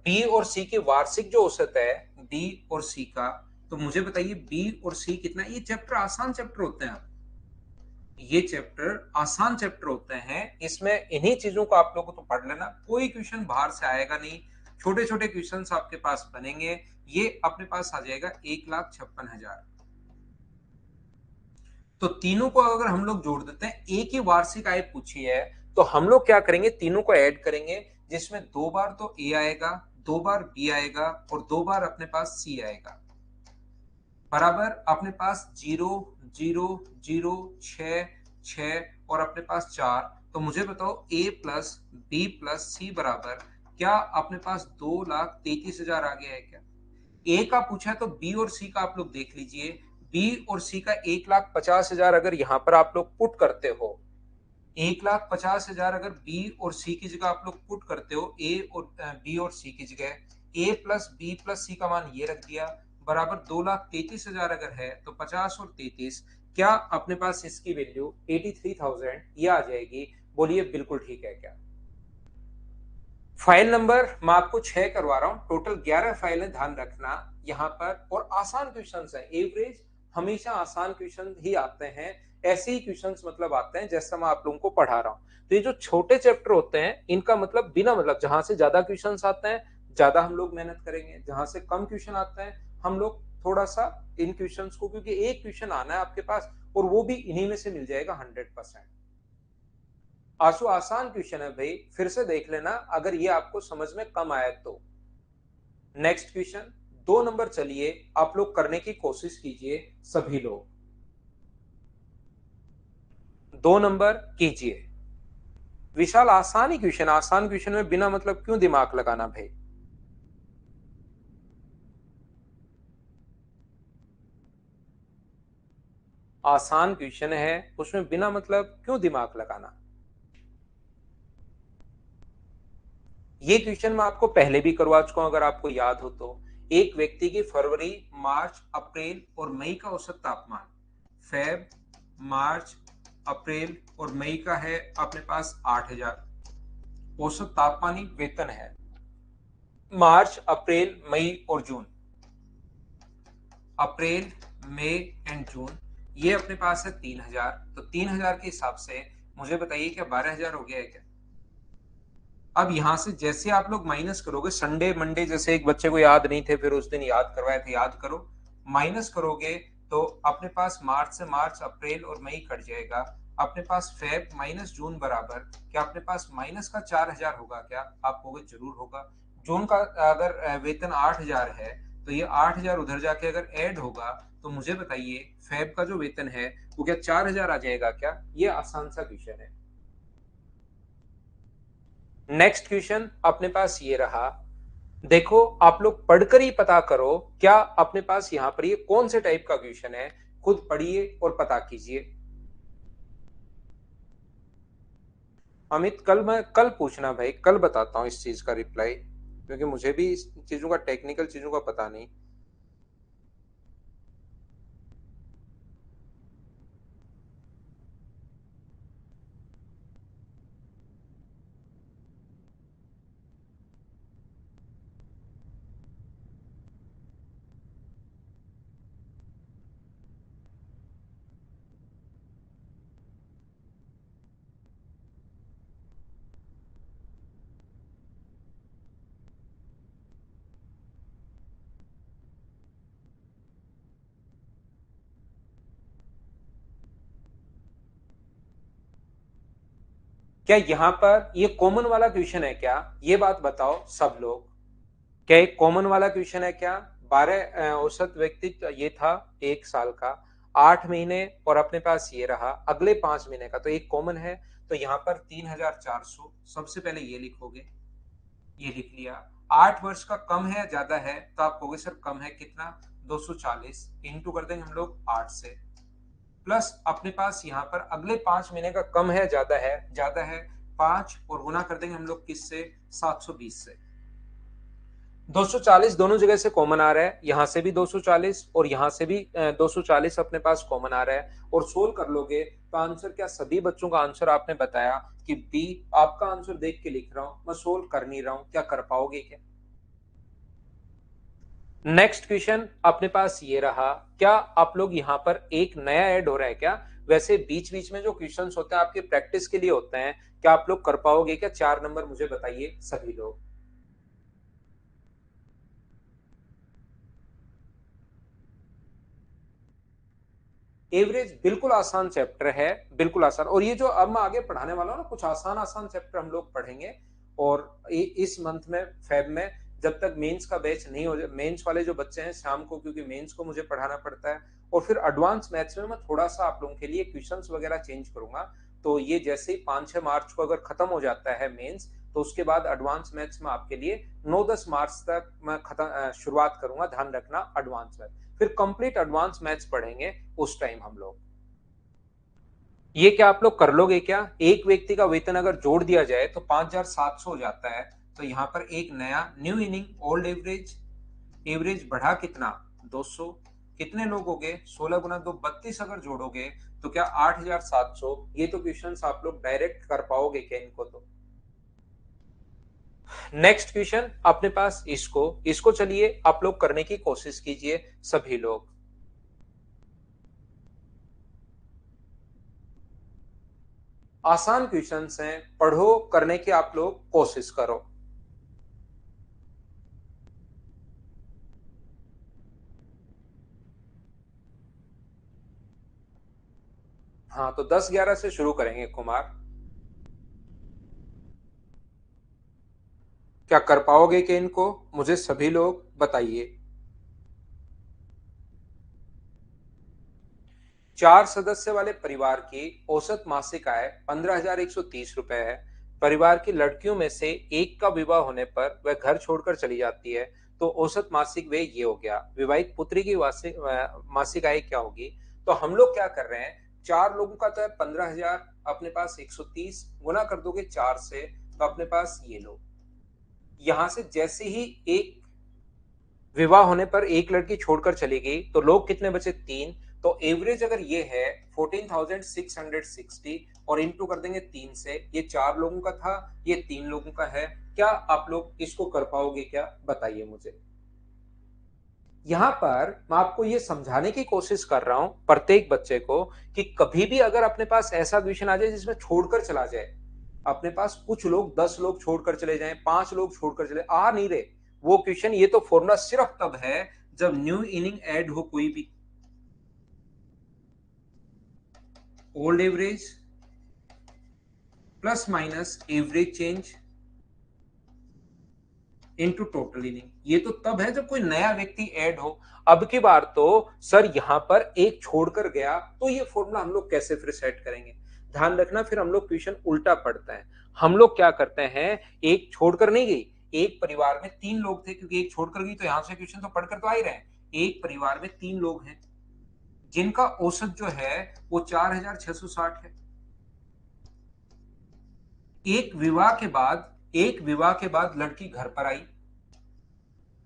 बी और सी के वार्षिक जो औसत है, बी और सी का, तो मुझे बताइए बी और सी कितना? ये चैप्टर आसान चैप्टर होते हैं, ये चैप्टर आसान चैप्टर होते हैं। इसमें इन्हीं चीजों को आप लोगों को तो पढ़ लेना, कोई क्वेश्चन बाहर से आएगा नहीं, छोटे छोटे क्वेश्चन आपके पास बनेंगे। ये अपने पास आ जाएगा 1,56,000। तो तीनों को अगर हम लोग जोड़ देते हैं, एक ही वार्षिक आय पूछी है, तो हम लोग क्या करेंगे, तीनों को ऐड करेंगे, जिसमें दो बार तो ए आएगा, दो बार बी आएगा और दो बार अपने पास सी आएगा, बराबर अपने पास 0, 0, 0, 6, 6 और अपने पास 4। तो मुझे बताओ ए प्लस बी प्लस सी बराबर क्या अपने पास 2,33,000 आ गया है क्या? ए का पूछा है तो बी और सी का आप लोग देख लीजिए। बी और सी का 1,50,000 अगर यहां पर आप लोग पुट करते हो, 1,50,000 अगर बी और सी की जगह आप लोग पुट करते हो, ए और बी और सी की जगह ए प्लस बी प्लस सी का मान ये रख दिया, बराबर 2,33,000 अगर है तो 50 और 33, क्या अपने पास इसकी वैल्यू 83,000 ये आ जाएगी? बोलिए बिल्कुल ठीक है क्या? फाइल नंबर मैं आपको 6 करवा रहा हूं, टोटल 11 फाइल है, ध्यान रखना यहां पर। और आसान क्वेश्चन है, एवरेज हमेशा आसान क्वेश्चन ही आते हैं, ऐसे ही क्वेश्चन मतलब आते हैं जैसा मैं आप लोगों को पढ़ा रहा हूं। तो ये जो छोटे चैप्टर होते हैं इनका मतलब बिना मतलब, जहां से ज्यादा क्वेश्चन आते हैं ज्यादा हम लोग मेहनत करेंगे, जहां से कम क्वेश्चन आते हैं हम लोग थोड़ा सा इन क्वेश्चंस को, क्योंकि एक क्वेश्चन आना है आपके पास और वो भी इन्हीं में से मिल जाएगा 100%। आंसू आसान क्वेश्चन है भाई, फिर से देख लेना अगर ये आपको समझ में कम आया तो। नेक्स्ट क्वेश्चन 2 नंबर, चलिए आप लोग करने की कोशिश कीजिए सभी लोग। 2 नंबर कीजिए। विशाल आसान ही क्वेश्चन, आसान क्वेश्चन में बिना मतलब क्यों दिमाग लगाना भाई? आसान क्वेश्चन है, उसमें बिना मतलब क्यों दिमाग लगाना? ये क्वेश्चन मैं आपको पहले भी करवा चुका हूं अगर आपको याद हो तो। एक व्यक्ति की फरवरी, मार्च, अप्रैल और मई का औसत तापमान, फेब, मार्च, अप्रैल और मई का है अपने पास 8,000। औसत तापमान ही वेतन है, मार्च, अप्रैल, मई और जून, अप्रैल, मई एंड जून, ये अपने पास है 3,000। तो 3,000 के हिसाब से मुझे बताइए क्या 12,000 हो गया है क्या? अब यहां से जैसे आप लोग माइनस करोगे, संडे मंडे जैसे एक बच्चे को याद नहीं थे फिर उस दिन याद करवाए थे, याद करो, माइनस करोगे तो अपने पास मार्च से मार्च, अप्रैल और मई कट जाएगा, अपने पास फेब माइनस जून बराबर क्या अपने पास माइनस का 4,000 होगा क्या? आप कहोगे जरूर होगा। जून का अगर वेतन 8,000 है तो ये 8,000 उधर जाके अगर ऐड होगा तो मुझे बताइए फेब का जो वेतन है वो क्या 4,000 आ जाएगा क्या? ये आसान सा क्वेश्चन है। नेक्स्ट क्वेश्चन अपने पास ये रहा, देखो आप लोग पढ़कर ही पता करो क्या अपने पास यहां पर ये कौन से टाइप का क्वेश्चन है, खुद पढ़िए और पता कीजिए। अमित कल मैं कल पूछना भाई, कल बताता हूं इस चीज का रिप्लाई, क्योंकि मुझे भी इस चीजों का टेक्निकल चीजों का पता नहीं। क्या यहाँ पर ये कॉमन वाला क्वेश्चन है क्या? ये बात बताओ सब लोग, क्या एक कॉमन वाला क्वेश्चन है क्या? 12 औसत व्यक्ति ये था 1 साल का, 8 महीने और अपने पास ये रहा अगले 5 महीने का, तो एक कॉमन है। तो यहाँ पर 3,400 सबसे पहले ये लिखोगे, ये लिख लिया। 8 वर्ष का कम है या ज्यादा है, तो आप कहोगे सर कम है कितना, 240, इंटू कर देंगे हम लोग 8 से, प्लस अपने पास यहाँ पर अगले 5 महीने का कम है ज्यादा है, ज्यादा है 5, और गुना कर देंगे हम लोग किससे, 720 से। 240 दोनों जगह से कॉमन आ रहा है, यहां से भी 240 और यहां से भी 240 अपने पास कॉमन आ रहा है, और सोल्व कर लोगे तो आंसर क्या, सभी बच्चों का आंसर आपने बताया कि बी। आपका आंसर देख के लिख रहा हूं, मैं सोल्व कर नहीं रहा हूं, क्या कर पाओगे क्या? नेक्स्ट क्वेश्चन अपने पास ये रहा, क्या आप लोग यहाँ पर एक नया ऐड हो रहा है क्या? वैसे बीच बीच में जो क्वेश्चंस होते हैं आपके प्रैक्टिस के लिए होते हैं, क्या आप लोग कर पाओगे क्या? 4 नंबर मुझे बताइए सभी लोग। एवरेज बिल्कुल आसान चैप्टर है, बिल्कुल आसान। और ये जो अब मैं आगे पढ़ाने वाला हूँ ना, कुछ आसान आसान चैप्टर हम लोग पढ़ेंगे। और इस मंथ में, फेब में, जब तक मेंस का बैच नहीं हो जाए, मेंस वाले जो बच्चे हैं शाम को, क्योंकि मेंस को मुझे पढ़ाना पड़ता है, और फिर एडवांस मैथ्स में मैं थोड़ा सा आप लोगों के लिए क्वेश्चंस वगैरह चेंज करूंगा। तो ये जैसे ही 5-6 मार्च को अगर खत्म हो जाता है मेंस, तो उसके बाद एडवांस मैथ्स में आपके लिए 9-10 मार्च तक मैं खत्म शुरुआत करूंगा, ध्यान रखना, एडवांस मैथ्स। फिर कंप्लीट एडवांस मैथ्स पढ़ेंगे उस टाइम हम लोग। ये क्या आप लोग कर लोगे क्या? एक व्यक्ति का वेतन अगर जोड़ दिया जाए तो 5,700 हो जाता है। तो यहां पर एक नया new inning old average, average बढ़ा कितना, 200। कितने लोग हो गए, 16 गुना 2 32, अगर जोड़ोगे तो क्या 8,700। ये तो क्वेश्चन आप लोग डायरेक्ट कर पाओगे क्या इनको? तो नेक्स्ट क्वेश्चन अपने पास इसको इसको चलिए आप लोग करने की कोशिश कीजिए सभी लोग। आसान क्वेश्चंस हैं, पढ़ो, करने की आप लोग कोशिश करो। हाँ, तो 10-11 से शुरू करेंगे कुमार। क्या कर पाओगे कि इनको, मुझे सभी लोग बताइए। 4 सदस्य वाले परिवार की औसत मासिक आय 15,130 रुपए है। परिवार की लड़कियों में से एक का विवाह होने पर वह घर छोड़कर चली जाती है, तो औसत मासिक व्यय ये हो गया। विवाहित पुत्री की मासिक आय क्या होगी? तो हम लोग क्या कर रहे हैं, 4 लोगों का तो है 15,000, अपने पास 130, गुना कर दोगे 4 से, तो अपने पास ये लो। यहां से जैसे ही एक विवाह होने पर एक लड़की छोड़कर चली गई, तो लोग कितने बचे, 3। तो एवरेज अगर ये है 14,660, और इंटू कर देंगे 3 से। ये 4 लोगों का था, ये 3 लोगों का है। क्या आप लोग इसको कर पाओगे क्या, बताइए मुझे। यहां पर मैं आपको ये समझाने की कोशिश कर रहा हूं प्रत्येक बच्चे को, कि कभी भी अगर अपने पास ऐसा क्वेश्चन आ जाए जिसमें छोड़कर चला जाए, अपने पास कुछ लोग 10 लोग छोड़कर चले जाएं, 5 लोग छोड़कर चले आ नहीं रहे, वो क्वेश्चन, ये तो फॉर्मूला सिर्फ तब है जब न्यू इनिंग ऐड हो कोई भी। Old average plus minus average change into total inning, ये तो तब है जब कोई नया व्यक्ति ऐड हो। अब की बार तो सर यहां पर एक छोड़कर गया, तो ये फॉर्मूला हम लोग कैसे फिर सेट करेंगे? ध्यान रखना, फिर हम लोग क्वेश्चन उल्टा पढ़ते हैं। हम लोग क्या करते हैं, एक छोड़कर नहीं गई, एक परिवार में 3 लोग थे, क्योंकि एक छोड़कर गई तो यहां से क्वेश्चन तो पढ़कर तो आ ही रहे हैं। एक परिवार में 3 लोग हैं जिनका औसत जो है वो 4,660 है। एक विवाह के बाद लड़की घर पर आई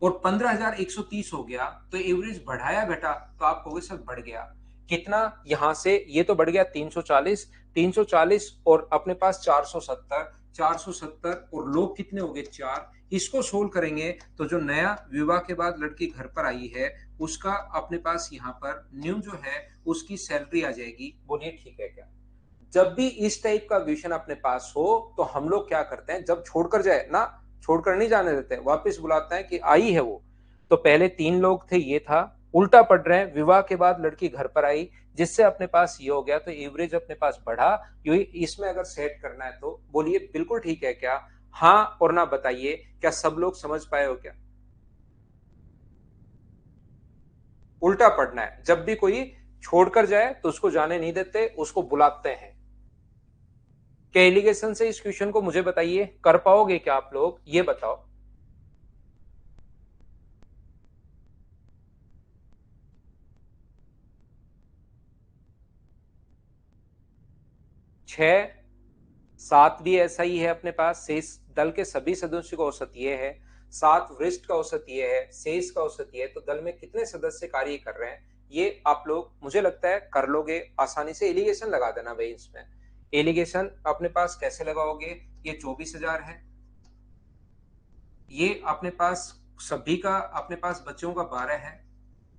और 15,130 हो गया, तो एवरेज बढ़ाया घटा, तो आप कहोगे सर बढ़ गया कितना, यहां से ये तो बढ़ गया 340, 340 और अपने पास 470, 470 और लोग कितने हो गए, 4। इसको सोल्व करेंगे तो जो नया विवाह के बाद लड़की घर पर आई है, उसका अपने पास यहाँ पर न्यू जो है उसकी सैलरी आ जाएगी। बोलिए ठीक है क्या? जब भी इस टाइप का क्वेश्चन अपने पास हो, तो हम लोग क्या करते हैं, जब छोड़कर जाए ना, छोड़कर नहीं जाने देते, वापस बुलाते हैं कि आई है वो। तो पहले 3 लोग थे, ये था, उल्टा पड़ रहे हैं, विवाह के बाद लड़की घर पर आई, जिससे अपने पास ये हो गया, तो एवरेज अपने पास बढ़ा। ये इसमें अगर सेट करना है तो बोलिए बिल्कुल ठीक है क्या? हाँ और ना बताइए, क्या सब लोग समझ पाए हो क्या? उल्टा पढ़ना है, जब भी कोई छोड़कर जाए तो उसको जाने नहीं देते, उसको बुलाते हैं। क्या एलिगेशन से इस क्वेश्चन को मुझे बताइए, कर पाओगे क्या आप लोग, ये बताओ। छह, सात भी ऐसा ही है अपने पास, शेष दल के सभी सदस्यों का औसत ये है, सात वरिष्ठ का औसत ये है, शेष का औसत ये है, तो दल में कितने सदस्य कार्य कर रहे हैं ये आप लोग मुझे लगता है कर लोगे आसानी से। एलिगेशन लगा देना भाई इसमें। एलिगेशन अपने पास कैसे लगाओगे, ये 24,000 है, ये अपने पास सभी का अपने पास बच्चों का 12 है,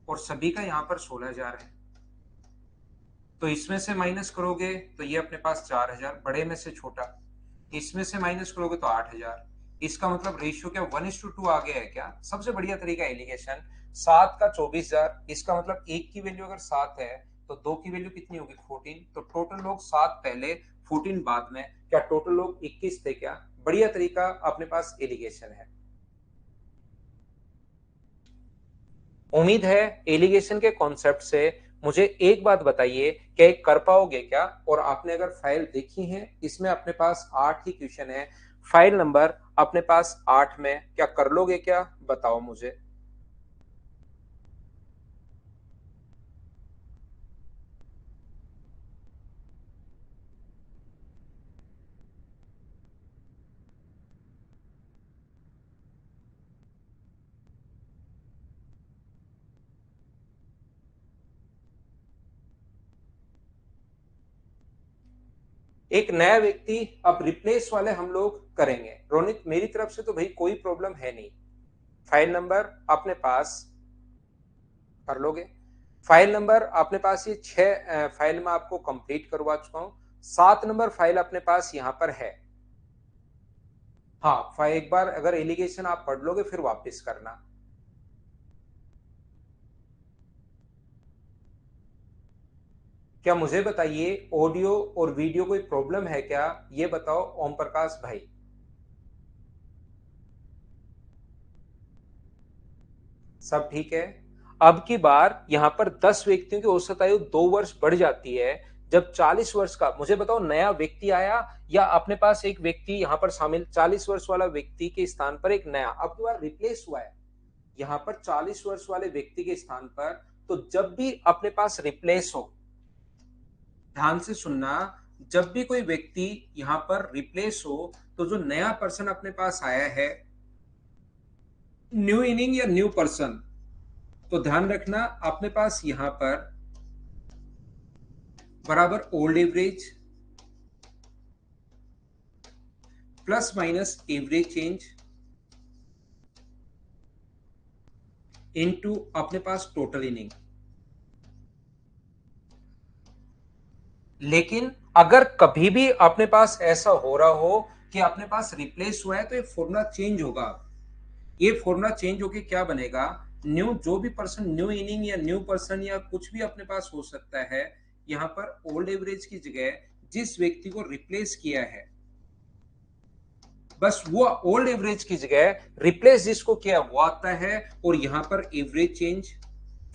और सभी का यहाँ पर 16,000 है, तो इसमें से माइनस करोगे तो ये अपने पास 4,000, बड़े में से छोटा, इसमें से माइनस करोगे तो 8,000। इसका मतलब रेशियो क्या 1:2 आ गया है क्या? सबसे बढ़िया तरीका एलिगेशन। 7 का 24,000, इसका मतलब एक की वैल्यू अगर 7 है तो दो की वैल्यू कितनी होगी 14, तो टोटल लोग 7 पहले 14 बाद में, क्या टोटल लोग 21 थे क्या? बढ़िया तरीका अपने पास एलिगेशन है। उम्मीद है एलिगेशन के कॉन्सेप्ट से मुझे एक बात बताइए, क्या एक कर पाओगे क्या? और आपने अगर फाइल देखी है, इसमें अपने पास 8 ही क्वेश्चन है, फाइल नंबर अपने पास 8 में, क्या कर लोगे क्या? बताओ मुझे। एक नया व्यक्ति अब रिप्लेस वाले हम लोग करेंगे। रोनित, मेरी तरफ से तो भाई कोई प्रॉब्लम है नहीं। फाइल नंबर अपने पास कर लोगे। फाइल नंबर अपने पास ये 6 फाइल में आपको कंप्लीट करवा चुका हूं। 7 नंबर फाइल अपने पास यहां पर है। हाँ, फाइल एक बार अगर एलिगेशन आप पढ़ लोगे फिर वापस करना। क्या मुझे बताइए ऑडियो और वीडियो कोई प्रॉब्लम है क्या, ये बताओ ओम प्रकाश भाई। सब ठीक है। अब की बार यहां पर 10 व्यक्तियों की औसत आयु 2 वर्ष बढ़ जाती है, जब 40 वर्ष का मुझे बताओ नया व्यक्ति आया, या अपने पास एक व्यक्ति यहां पर शामिल 40 वर्ष वाला व्यक्ति के स्थान पर एक नया अब की बार रिप्लेस हुआ है यहां पर 40 वर्ष वाले व्यक्ति के स्थान पर। तो जब भी अपने पास रिप्लेस हो, ध्यान से सुनना, जब भी कोई व्यक्ति यहां पर रिप्लेस हो, तो जो नया पर्सन अपने पास आया है, न्यू इनिंग या न्यू पर्सन, तो ध्यान रखना अपने पास यहां पर बराबर old average plus minus average change into अपने पास टोटल इनिंग। लेकिन अगर कभी भी अपने पास ऐसा हो रहा हो कि अपने पास रिप्लेस हुआ है, तो ये फॉर्मूला चेंज होगा। ये फॉर्मूला चेंज होके क्या बनेगा, न्यू जो भी पर्सन न्यू इनिंग या न्यू पर्सन या कुछ भी अपने पास हो सकता है, यहां पर ओल्ड एवरेज की जगह जिस व्यक्ति को रिप्लेस किया है, बस वो ओल्ड एवरेज की जगह रिप्लेस जिसको किया वो आता है, और यहां पर एवरेज चेंज।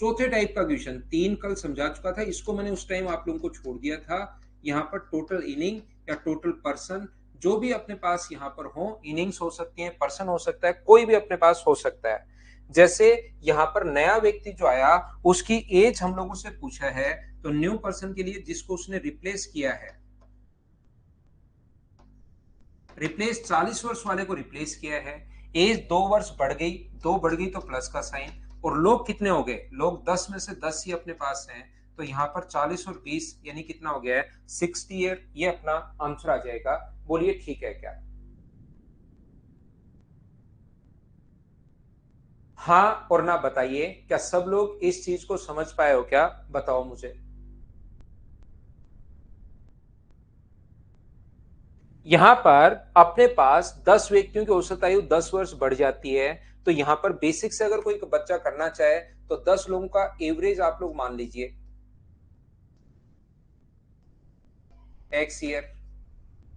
चौथे टाइप का क्वेश्चन 3 कल समझा चुका था, इसको मैंने उस टाइम आप लोगों को छोड़ दिया था। यहाँ पर टोटल इनिंग या टोटल पर्सन जो भी अपने पास यहाँ पर हो, इनिंग्स हो सकती है, पर्सन हो सकता है, कोई भी अपने पास हो सकता है। जैसे यहाँ पर नया व्यक्ति जो आया उसकी एज हम लोगों से पूछा है, तो न्यू पर्सन के लिए जिसको उसने रिप्लेस किया है, रिप्लेस 40 वर्ष वाले को रिप्लेस किया है, एज 2 वर्ष बढ़ गई, 2 बढ़ गई तो प्लस का साइन, और लोग कितने हो गए, लोग 10 में से 10 ही अपने पास हैं, तो यहाँ पर 40 और 20 यानी कितना हो गया है 60 ईयर, ये अपना आंसर आ जाएगा। बोलिए ठीक है क्या? हाँ और ना बताइए, क्या सब लोग इस चीज को समझ पाए हो क्या? बताओ मुझे। यहां पर अपने पास 10 व्यक्तियों की औसत आयु 10 वर्ष बढ़ जाती है, तो यहां पर बेसिक से अगर कोई बच्चा करना चाहे तो 10 लोगों का एवरेज आप लोग मान लीजिए एक्स ईयर,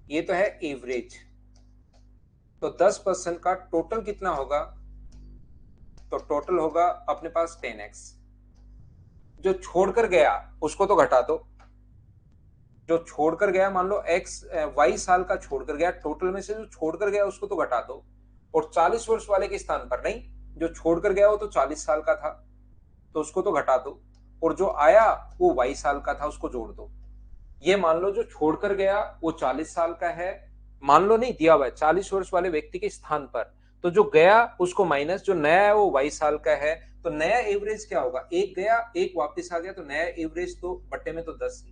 ये तो है एवरेज। तो 10% का टोटल कितना होगा, तो टोटल होगा अपने पास 10x। जो छोड़कर गया उसको तो घटा दो, जो छोड़कर गया, मान लो एक्स वाई साल का छोड़कर गया, टोटल में से जो छोड़कर गया उसको तो घटा दो, और 40 वर्ष वाले के स्थान पर नहीं, जो छोड़कर गया वो तो 40 साल का था तो उसको तो घटा दो, और जो आया वो 22 साल का था उसको जोड़ दो। ये मान लो जो छोड़कर गया वो 40 साल का है, मान लो नहीं दिया हुआ है 40 वर्ष वाले व्यक्ति के स्थान पर, तो जो गया उसको माइनस, जो नया है वो 22 साल का है, तो नया एवरेज क्या होगा, एक गया एक वापस आ गया, तो नया एवरेज तो बट्टे में तो 10 ही।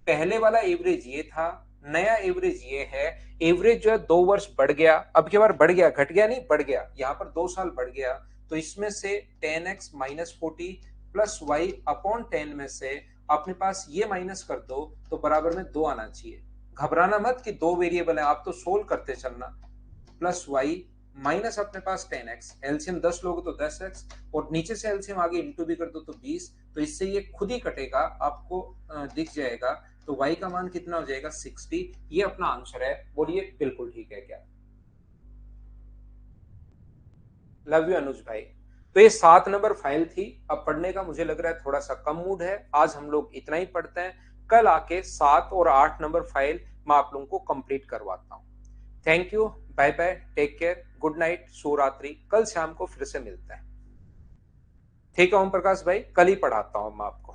पहले वाला एवरेज ये था, नया एवरेज ये है। एवरेज जो है 2 वर्ष बढ़ गया, अब की बार बढ़ गया, घट गया नहीं, बढ़ गया, यहाँ पर 2 साल बढ़ गया, तो इसमें से 10x-40 प्लस वाई अपॉन 10 में से अपने पास ये माइनस कर दो तो बराबर में 2 आना चाहिए। घबराना मत कि 2 वेरिएबल है, आप तो सोल्व करते चलना। प्लस वाई माइनस अपने पास 10x, एलसीएम 10 लोगे तो 10x, और नीचे से एलसीएम आगे इंटू भी कर दो तो 20, तो इससे ये खुद ही कटेगा, आपको दिख जाएगा। तो y का मान कितना हो जाएगा, 60। ये अपना आंसर है, बोलिए बिल्कुल ठीक है क्या? लव यू अनुज भाई। तो ये 7 नंबर फाइल थी। अब पढ़ने का मुझे लग रहा है थोड़ा सा कम मूड है, आज हम लोग इतना ही पढ़ते हैं। कल आके 7 और 8 नंबर फाइल मैं आप लोगों को कंप्लीट करवाता हूँ। Thank you, bye bye, take care, good night, शुभ रात्रि। कल शाम को फिर से मिलते हैं। ठीक है ओम प्रकाश भाई, कल ही पढ़ाता हूँ मैं आपको।